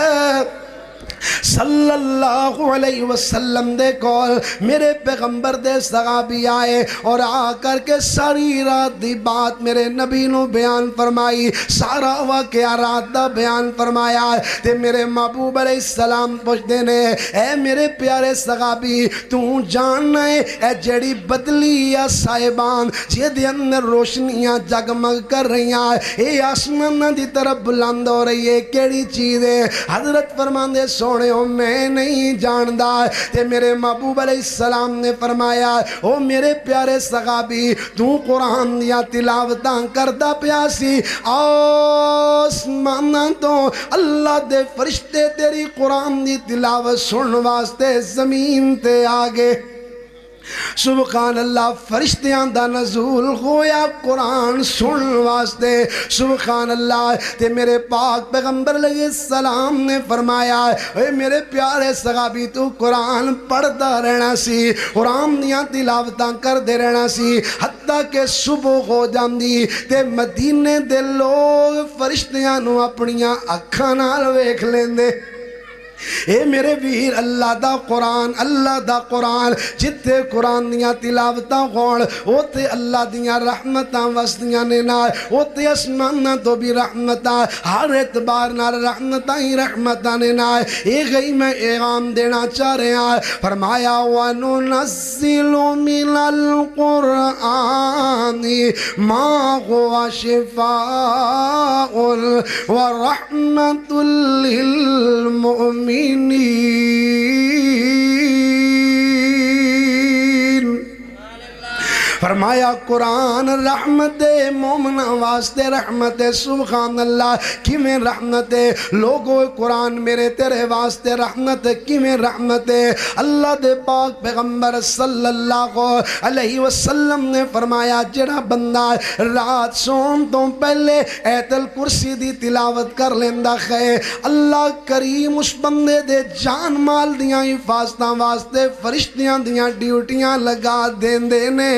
صلی اللہ علیہ وسلم دے کول میرے پیغمبر دے صحابی آئے اور آ کر کے ساری رات دی بات میرے نبی نو بیان فرمائی سارا واقعہ رات دا بیان فرمایا تے میرے محبوب علیہ السلام پوچھ دینے اے میرے پیارے صحابی تو جاننا ہے اے جڑی بدلی یا صاحبان جے دے اندر روشنیاں جگمگ کر رہی ہیں اے آسمان دی طرف بلند ہو رہی ہے کیڑی چیز ہے حضرت فرمان دے سونے ہو میں نہیں جاندہ تے میرے محبوب علیہ السلام نے فرمایا او میرے پیارے صحابی تو قرآن دیا تلاوتاں کردہ پیاسی آسماناں تو اللہ دے فرشتے تیری قرآن دی تلاوت سن واسطے زمین تے آگے سبحان اللہ فرشتیاں دا نزول ہویا قرآن سن واسطے سبحان اللہ تے میرے پاک پیغمبر علیہ السلام نے فرمایا اے میرے پیارے صحابی تو قرآن پڑھتا رہنا سی قرآن دیاں تلاوتاں کر دے رہنا سی حتیٰ کہ صبح ہو جاندی تے مدینے دے لوگ فرشتیاں نو اپنیاں اکھاں نال ویکھ لیندے اے میرے ویر اللہ دا قرآن جتے قرآن دیاں تلاوتاں ہون اوتے اللہ دیاں رحمتاں وسدیاں نے نال اوتے اسماناں تو بھی رحمتاں ہر اعتبار نال رحمتاں ہی رحمتاں نے نال اے گئی میں اعلان دینا چاہ رہے ہیں فرمایا وَنُنَزِّلُ مِنَ الْقُرْآنِ مَا هُوَ شِفَاءٌ وَرَحْمَةٌ لِّلْمُؤْمِنِينَ فرمایا قرآن رحمت مومن واسطے رحمت سبحان اللہ کیویں رحمت لوگو قرآن میرے تیرے واسطے رحمت کیویں رحمت اللہ دے پاک پیغمبر صلی اللہ علیہ وسلم نے فرمایا جڑا بندہ رات سون تو پہلے ایت الکرسی دی تلاوت کر لیندہ ہے اللہ کریم اس بندے دے جان مال دیاں حفاظتاں واسطے فرشتیاں دیاں ڈیوٹیاں لگا دین دینے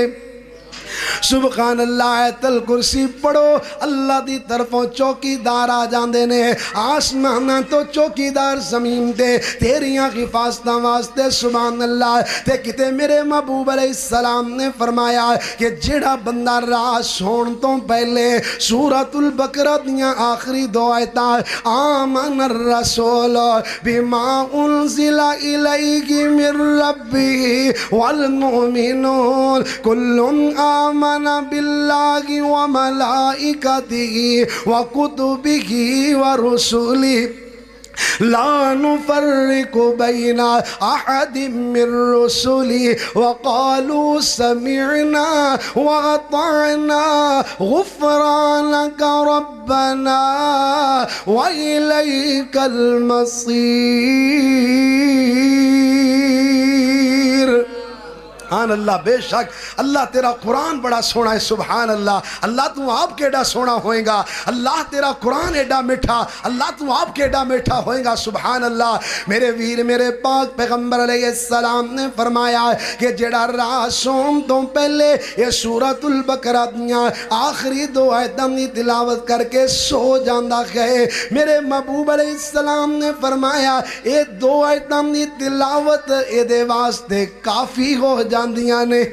سبحان اللہ آیت الکرسی پڑھو اللہ دی طرفوں چوکیدار آ جاندے نے آسماناں تو چوکیدار زمین دے تیریاں حفاظتاں واسطے سبحان اللہ تے کتے میرے محبوب علیہ السلام نے فرمایا کہ جڑا بندہ رات سون تو پہلے سورۃ البقرہ دیاں آخری دو آیتاں آمن الرسول بما انزل الیہ من ربہ والمؤمنون کل آمن باللہ وملائکتہ وکتبہ ورسلہ لا نفرق بين أحد من رسله وقالوا سمعنا وأطعنا غفرانك ربنا وإليك المصير سبحان اللہ بے شک اللہ تیرا قرآن بڑا سونا ہے سبحان اللہ اللہ تو آپ کے ایڈا سونا ہوئے گا اللہ تیرا قرآن ایڈا میٹھا اللہ تو آپ کے ایڈا میٹھا ہوئے گا سبحان اللہ میرے ویر میرے پاک پیغمبر علیہ السلام نے فرمایا کہ جڑا رات سون تو پہلے یہ سورۃ البقرہ دیاں آخری دو آیتاں دی تلاوت کر کے سو جاندہ ہے میرے محبوب علیہ السلام نے فرمایا یہ دو آیتاں دی تلاوت اے دے واسطے کافی ہو جاندیاں نے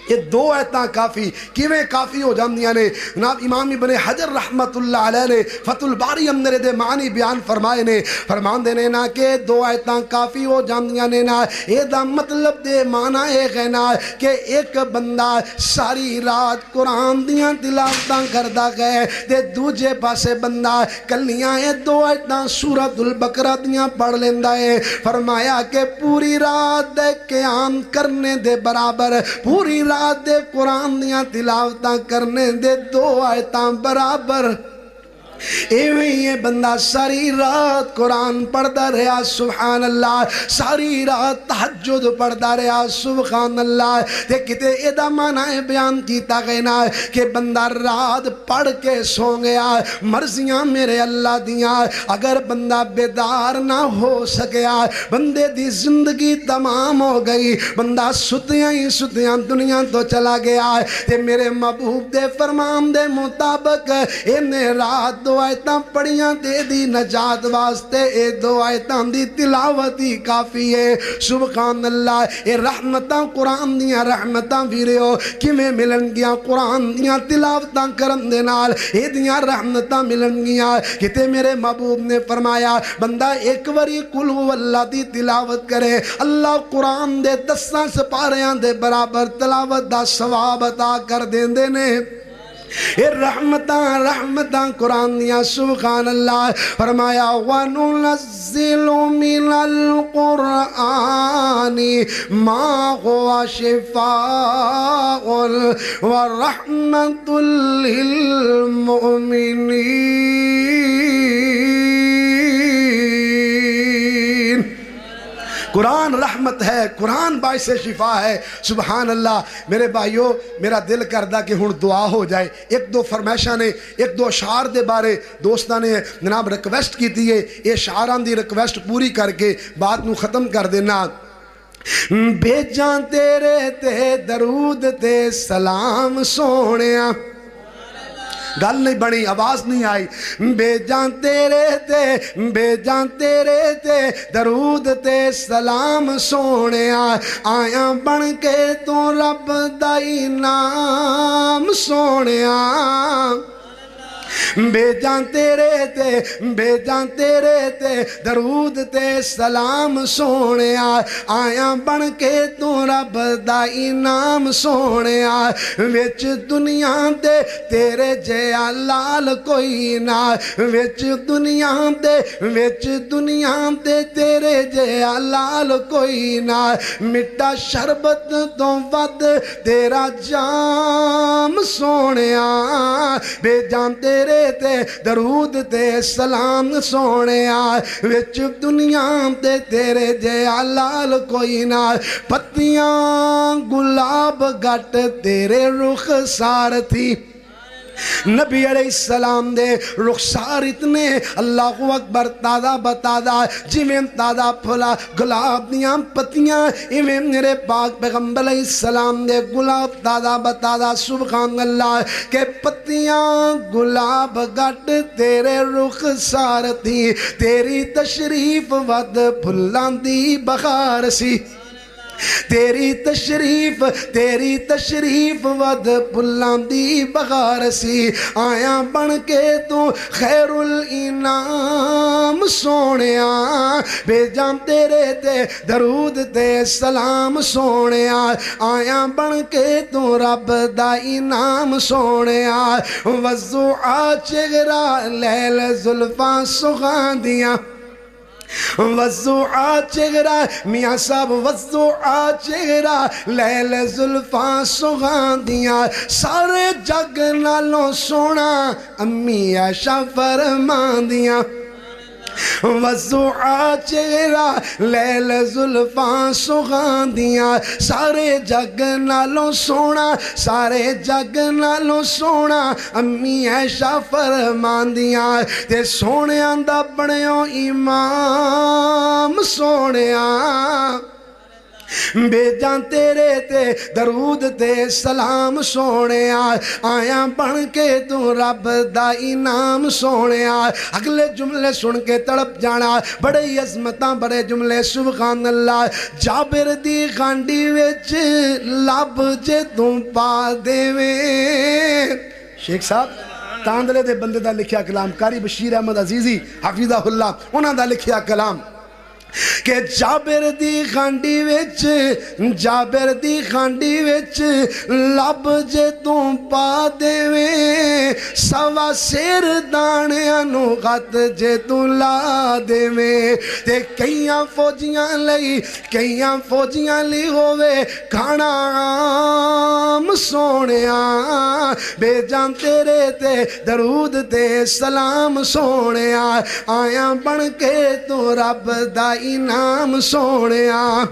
یہ دو آیتاں کافی کیویں کافی ہو جاندیاں نے جناب امام ابن حجر رحمت اللہ علیہ نے فتح الباری اندر دے معنی بیان فرمائے نے فرمان دینے نا کہ دو آیتاں کافی ہو جاندیاں نے نا یہ دا مطلب دے معنی ایک ہے نا کہ ایک بندہ ساری رات قرآن دیاں تلاوتاں کردہ گئے دے دوجے پاسے بندہ کلیاں یہ دو آیتاں سورۃ البقرہ دیاں پڑھ لیندہ ہے فرمایا کہ پوری رات دے قیام کرنے دے برابر پوری رات دے قرآن دیاں تلاوتاں کرنے دے دو آیتاں برابر ایویں یہ بندہ ساری رات قرآن پڑھتا رہا سبحان اللہ ساری رات تہجد پڑھتا رہا سبحان اللہ تے کتے ایدہ معنی بیان کیتا گئنا کہ بندہ رات پڑھ کے سو گیا مرضیاں میرے اللہ دیاں اگر بندہ بیدار نہ ہو سکیا بندے دی زندگی تمام ہو گئی بندہ ستیاں دنیا تو چلا گیا تے میرے محبوب دے فرمان دے مطابق انہیں رات دو آیتاں پڑھیاں دے دی نجات واسطے اے دو آیتاں دی تلاوتی کافی ہے سبحان اللہ اے رحمتاں قرآن دیاں رحمتاں ویریو کیویں ملن گیا قرآن دیاں تلاوتاں کرن دے نال اے دیاں رحمتاں ملن گیا کتے میرے محبوب نے فرمایا بندہ ایک وری قل هو اللہ دی تلاوت کرے اللہ قرآن دے 10 سپاریاں دے برابر تلاوت دا ثواب عطا کر دیندے نے اے رحمتاں قرآن دیا سبحان اللہ فرمایا وَنُنَزِّلُ مِنَ الْقُرْآنِ مَا هُوَ شِفَاءٌ وَرَحْمَةٌ لِّلْمُؤْمِنِينَ قرآن رحمت ہے قرآن باعث شفا ہے سبحان اللہ میرے بھائیو میرا دل کردہ کہ ہن دعا ہو جائے ایک دو فرمائشاں نے ایک دو اشعار دے بارے دوستاں نے جناب ریکویسٹ کی تھی یہ اشعاراں دی ریکویسٹ پوری کر کے بات نو ختم کر دینا بھیجاں تیرے تے درود تے سلام سونیا گل نہیں بنی آواز نہیں آئی بھیجاں تیرے تے درود تے سلام سونیا آیا بن کے تو رب دا نام سونیا بھیجاں تیرے تے درود تے سلام سونیا آیا بن کے تو رب دا انعام سونیا وچ دنیا دے تیرے جیا لال کوئی نہ وچ دنیا دے تیرے جیا لال کوئی نہ مٹا شربت تو ود تیرا جام سونیا بھیجاں تیرے تے درود تے سلام سونیا وچ دنیا تے تیرے جیا لال کوئی نہ پتیاں گلاب گٹ تیرے رخ سار تھی نبی علیہ السلام دے رخسار اتنے اللہ اکبر تازہ بتازہ جویں تازہ پھلا گلاب دیاں پتیاں ایویں میرے پاک پیغمبر علیہ السلام دے گلاب تازہ بتازہ سبحان اللہ کہ پتیاں گلاب گٹ تیرے رخسار تھی تیری تشریف ود پھلاں دی بہار سی تیری تشریف ود پھلاں دی بہار سی آیا بن کے تو خیر الانام سونیا بھیجاں تیرے تے درود تے سلام سونیا آیا بن کے تو رب دا انعام سونیا وضوعا چہرہ لیل زلفاں سغان دیاں وضوعا چہرہ میاں صاحب وضوعا چہرہ لیل زلفاں سغان دیاں سارے جگ نالوں سونا امی عائشہ فرمان دیاں وضوعا چہرہ لیل زلفاں سغان دیاں سارے جگ نالوں سونا سارے جگ نالوں سونا امی عائشہ فرمان دیاں تے سونیاں دا بنیو امام سونیاں بیجاں تیرے تے درود تے سلام سونیا آیا بن کے تو رب دا انعام سونیا اگلے جملے سن کے تڑپ جانا بڑے عظمتاں بڑے جملے سبحان اللہ جابر دی گانڈی وچ لب جے توں پا دیویں شیخ صاحب تاندلے دے بندے دا لکھیا کلام قاری بشیر احمد عزیزی حفظہ اللہ انہاں دا لکھیا کلام کہ جابر دی خانڈی وچ لب جے توں پا دیویں سوا سیر دانیاں نو غت جے توں لا دیویں تے کئیاں فوجیاں لی ہووے کھانا عام سونیاں بیجاں تیرے تے درود تے سلام سونیاں آیا بن کے تو رب دا انعام سونیاں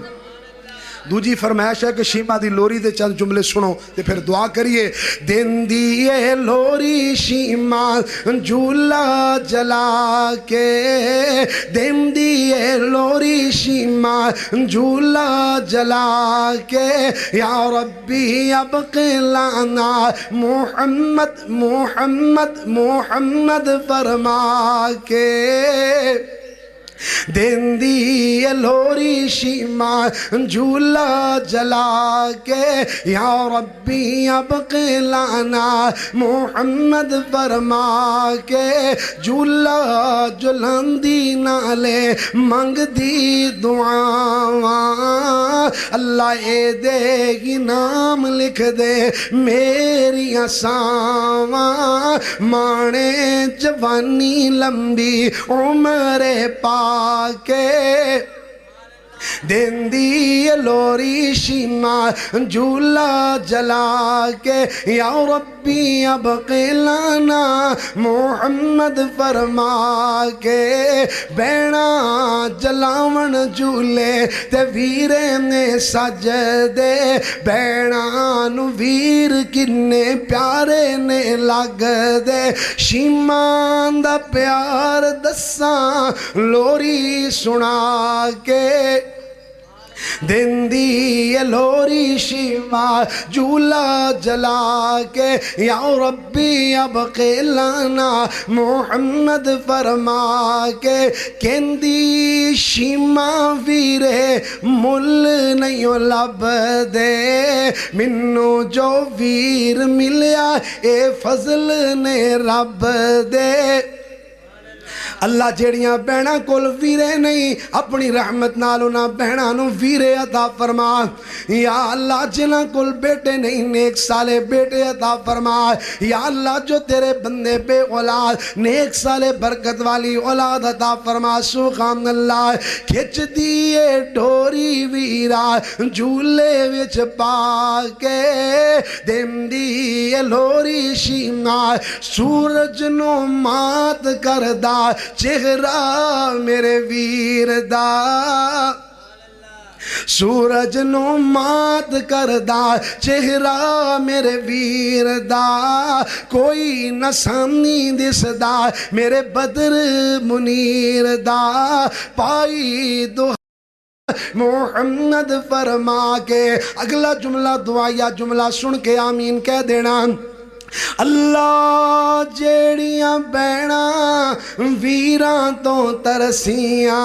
دوجی فرمائش ہے کہ شیمہ دی لوری دے چند جملے سنو تے پھر دعا کریے دن دیئے لوری شیمہ جھولا جلا کے دن دیئے لوری شیمہ جھولا جلا کے یا ربی ابقی لانا محمد محمد محمد فرما کے دن دی لوری شیمہ جھولا جلا کے یا ربی ابقی لانا محمد فرما کے جھولا جلندی نالے منگ دی دعاواں اللہ اے دے گی نام لکھ دے میری اساواں مانے جوانی لمبی عمر پاکے دن دی لوری شیمہ جھولا جلا کے یا ربی ابقی لانا محمد فرما کے بینا جلاون جھولے تے ویرے نے سج دے بینا نو ویر کنے پیارے نے لگ دے شیمان دا پیار دساں لوری سنا کے دن دی لوری شیمہ جھولا جلا کے یا ربی ابقی لانا محمد فرما کے کہندی شیمہ ویرے مل نہیں لب دے منو جو ویر ملیا اے فضل نے رب دے اللہ جیڑیاں بہناں کول ویرے نہیں اپنی رحمت نال انہاں بہناں نو ویرے عطا فرما یا اللہ جنہاں کول بیٹے نہیں نیک سالے بیٹے عطا فرما یا اللہ جو تیرے بندے بے اولاد نیک سالے برکت والی اولاد عطا فرما سبحان اللہ کھچ دیئے ڈوری ویرا جھولے وچ پا کے دن دیئے لوری شیمہ سورج نو مات کردہ چہرہ میرے ویر دا سورج نو مات کردا چہرہ میرے ویر دا کوئی نسانی دسدا میرے بدر منیر دا پائی دو محمد فرما کے اگلا جملہ دعائیا جملہ سن کے آمین کہہ دینا اللہ جیڑیاں بہنا ویران تو ترسیاں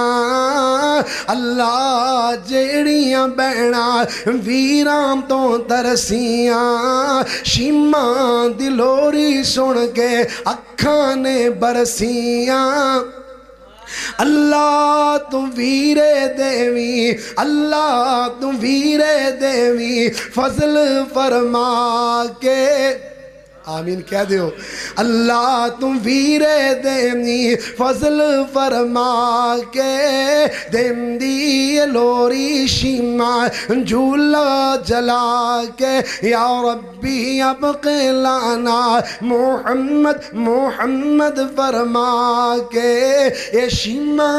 اللہ جیڑیاں بہنا ویران تو ترسیاں شیماں دلوری سن کے اکھاں نے برسیاں اللہ تو ویرے دیوی اللہ تو ویرے دیوی فضل فرما کے آمین کہہ دیو اللہ تم ویرے دینی فضل فرما کے دین دی لوری شیما جھولا جلا کے یا ربی ابق لانا محمد محمد فرما کے اے شیما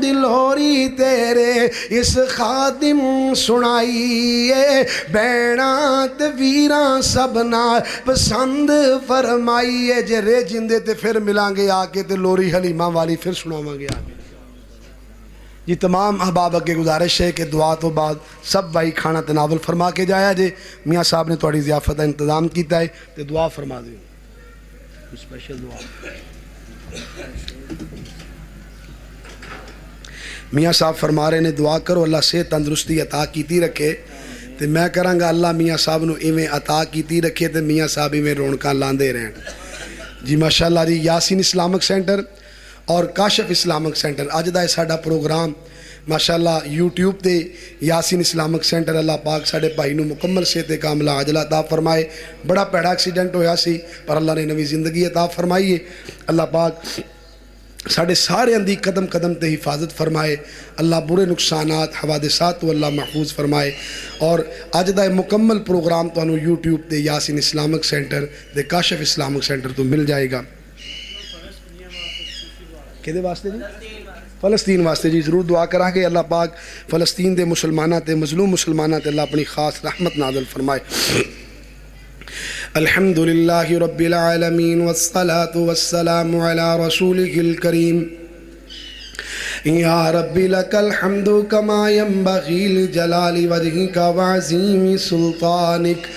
دی لوری تیرے اس خادم سنائیے بینات ویران سبنا پسند فرمائیے جے رے جندے تے پھر ملان گے آکے تے لوری حلیمہ والی پھر سناواں گے آکے جی تمام احباب اگے گزارش ہے کہ دعا تو بعد سب بھائی کھانا تناول فرما کے جایا جے میاں صاحب نے تھوڑی ضیافت کا انتظام کیتا ہے تے دعا فرما دیو اسپیشل دعا میاں صاحب فرما رہے نے دعا کرو اللہ سے تندرستی عطا کیتی رکھے تے میں کراں گا اللہ میاں صاحب نو ایویں عطا کیتی رکھے تے میاں صاحب ایویں رونقاں لاندے رہن جی ماشاءاللہ جی یاسین اسلامک سینٹر اور کاشف اسلامک سینٹر اج دا ساڈا پروگرام ماشاءاللہ یوٹیوب تے یاسین اسلامک سینٹر اللہ پاک ساڈے بھائی نو مکمل صحت کاملہ عاجلہ عطا فرمائے بڑا پیڑا ایکسیڈنٹ ہویا سی پر اللہ نے نوی زندگی عطا فرمائی ہے اللہ پاک ساڑھے سارے اندھی قدم قدم تے حفاظت فرمائے اللہ برے نقصانات حوادثات تو اللہ محفوظ فرمائے اور آج دا مکمل پروگرام تو انہوں یوٹیوب تے یاسین اسلامک سینٹر دے کاشف اسلامک سینٹر تو مل جائے گا کہدے واسطے جی فلسطین واسطے جی ضرور دعا کریں گے اللہ پاک فلسطین دے مسلمانہ تے مظلوم مسلمانہ تے اللہ اپنی خاص رحمت نازل فرمائے الحمد لله رب العالمين والصلاة والسلام على رسوله الكريم يا رب لك الحمد كما ينبغي لجلال وجهك وعظيم سلطانك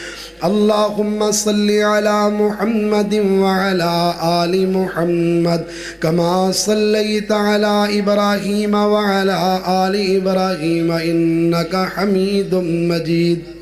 اللهم صل على محمد وعلى آل محمد كما صليت على إبراهيم وعلى آل إبراهيم إنك حميد مجيد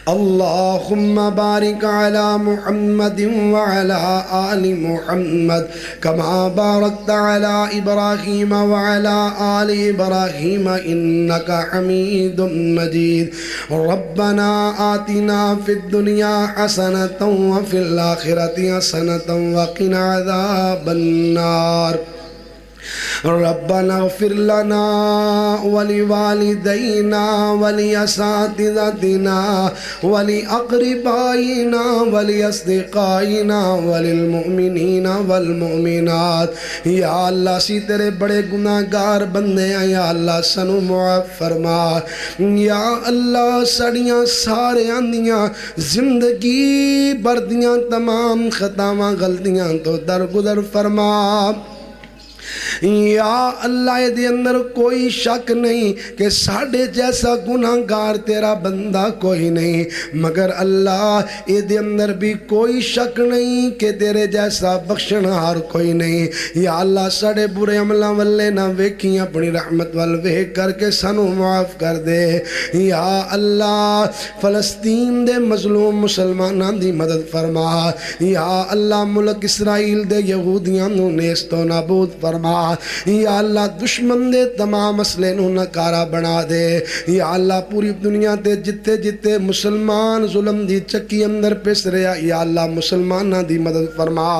اللهم بارك على محمد وعلى آل محمد كما باركت على إبراهيم وعلى آل إبراهيم إنك حميد مجيد ربنا آتنا في الدنيا حسنة وفي الآخرة حسنة وقنا عذاب النار ربنا اغفر لنا ولوالدينا ولأساتذتنا ولأقربائنا ولأصدقائنا وللمؤمنين والمؤمنات یا اللہ سی تیرے بڑے گناہ گار بندے ہیں یا اللہ سنو معاف فرما یا اللہ سڑیاں سارے آندیاں زندگی بردیاں تمام خطاواں غلطیاں تو درگزر فرما یا اللہ دے اندر کوئی شک نہیں کہ ساڑھے جیسا گناہگار تیرا بندہ کوئی نہیں مگر اللہ دے اندر بھی کوئی شک نہیں کہ تیرے جیسا بخشنہار کوئی نہیں یا اللہ ساڑھے برے عملہ والے نہ ویکھیں اپنی رحمت والویک کر کے سنو معاف کر دے یا اللہ فلسطین دے مظلوم مسلمانان دی مدد فرما یا اللہ ملک اسرائیل دے یہودیاں نو نیست و نابود فرما یا اللہ دشمن دے تمام مسئلے نو نکارا بنا دے یا اللہ پوری دنیا تے جتے جتے مسلمان ظلم دی چکی اندر پس رہا یا اللہ مسلمانہ دی مدد فرما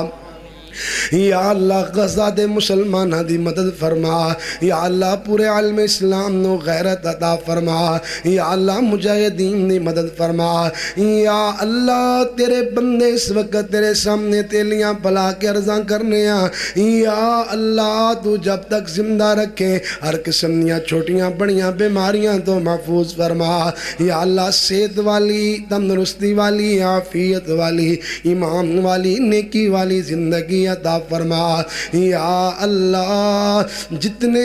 یا اللہ غزہ دے مسلمانہ دی مدد فرما، یا اللہ پورے عالم اسلام نو غیرت عطا فرما، یا اللہ مجاہدین دی مدد فرما، یا اللہ تیرے بندے اس وقت تیرے سامنے تیلیاں پلا کے عرضاں کرنے ہیں، یا اللہ تو جب تک زندہ رکھے ہر قسم دیاں چھوٹیاں بڑیاں بیماریاں تو محفوظ فرما، یا اللہ صحت والی، تندرستی والی، عافیت والی، ایمان والی، نیکی والی زندگی عطا فرما، یا اللہ جتنے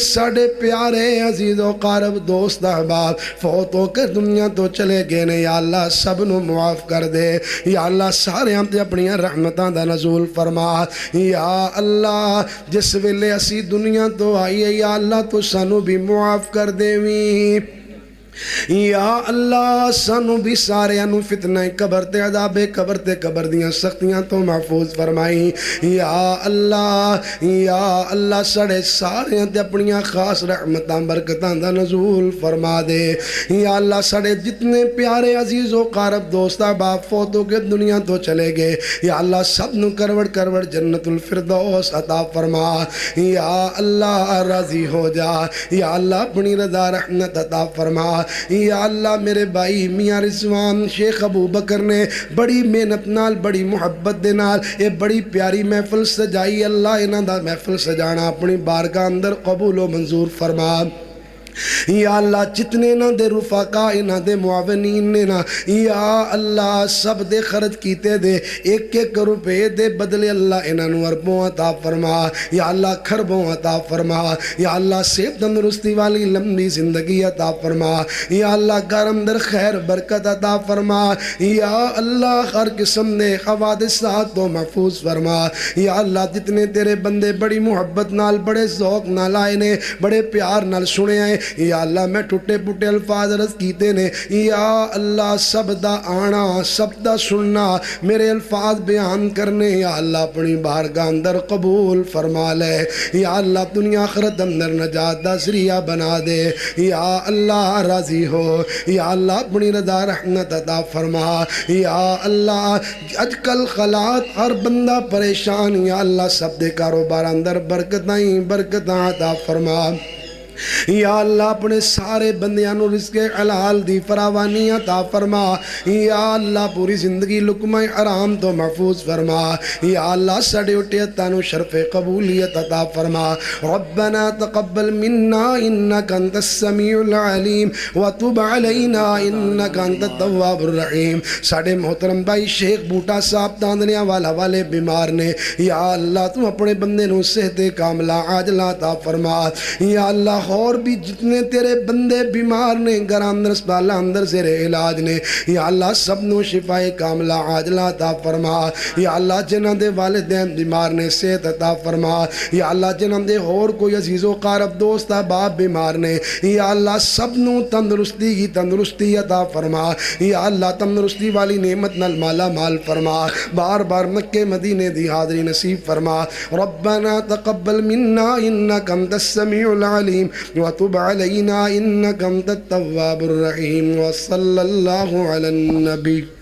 ساڑھے پیارے عزیز و قارب دوست احباب فوت ہو کر دنیا تو چلے گئے نے، یا اللہ سب نو معاف کر دے، یا اللہ سارے ہم تے اپنی رحمتاں دا نزول فرما، یا اللہ جس ویلے اسی دنیا تو آئیے یا اللہ تو سانو بھی معاف کر دیویں، یا اللہ سانو بھی سارے انو فتنہ قبر تے عذاب قبر تے قبر دیاں سختیاں تو محفوظ فرمائی، یا اللہ سڑے سارے تے اپنیاں خاص رحمتاں برکتاں دا نزول فرما دے، یا اللہ سڑے جتنے پیارے عزیز و قارب دوست احباب فوتوں کے دنیا تو چلے گئے، یا اللہ سب نو کروڑ کروڑ جنت الفردوس عطا فرما، یا اللہ راضی ہو جا، یا اللہ اپنی رضا رحمت عطا فرما، یا اللہ میرے بھائی میاں رضوان شیخ ابو بکر نے بڑی محنت نال بڑی محبت دے نال یہ بڑی پیاری محفل سجائی، اللہ انہاں دا محفل سجانا اپنی بارگاہ اندر قبول و منظور فرما، یا اللہ جتنے نہ دے رفاقہ انہ دے معاونین نے نا، یا اللہ سب دے خرچ کیتے دے ایک ایک روپے دے بدلے اللہ انہ نو اربوں عطا فرما، یا اللہ کھربوں عطا فرما، یا اللہ صحت تندرستی والی لمبی زندگی عطا فرما، یا اللہ گھر اندر خیر برکت عطا فرما، یا اللہ ہر قسم دے حوادثات تو محفوظ فرما، یا اللہ جتنے تیرے بندے بڑی محبت نال بڑے ذوق نال آئے نے بڑے پیار نال سنے آئے، یا اللہ میں ٹوٹے پوٹے الفاظ عرض کیتے نے، یا اللہ سب دا آنا سب دا سننا میرے الفاظ بیان کرنے، یا اللہ اپنی بارگاہ اندر قبول فرما لے، یا اللہ دنیا آخرت اندر نجات دا ذریعہ بنا دے، یا اللہ راضی ہو، یا اللہ اپنی رضا رحمت عطا فرما، یا اللہ اج کل خلات ہر بندہ پریشان، یا اللہ سب دے کاروبار اندر برکتاں عطا فرما، یا اللہ اپنے سارے بندیانو رزق حلال دی فراوانی عطا فرما، یا اللہ پوری زندگی لقمہ حرام تو محفوظ فرما، یا اللہ سڑے اٹھیتانو شرف قبولیت عطا فرما، ربنا تقبل منا انکا انت السمیع العلیم وتب علینا انکا انت التواب الرحیم۔ ساڑے محترم بھائی شیخ بوٹا صاحب تاندنیاں والا والے بیمار نے، یا اللہ تم اپنے بندے نو صحت کاملہ عاجلہ عطا فرما، یا اللہ اور بھی جتنے تیرے بندے بیمار نے گھر اندر اسپتال اندر زیر علاج نے، یا اللہ سب نو شفا کاملہ عاجلہ عطا فرما، یا اللہ جنہاں دے والدین بیمار نے صحت عطا فرما، یا اللہ جنہاں دے اور کوئی عزیز و قارب دوست احباب بیمار نے، یا اللہ سب نو تندرستی عطا فرما، یا اللہ تندرستی والی نعمت نال مالا مال فرما، بار بار مکہ مدینے دی حاضری نصیب فرما، ربنا تقبل منا انکا انت السمیع العلیم وتب علينا إنك أنت التواب الرحيم وصلى الله على النبي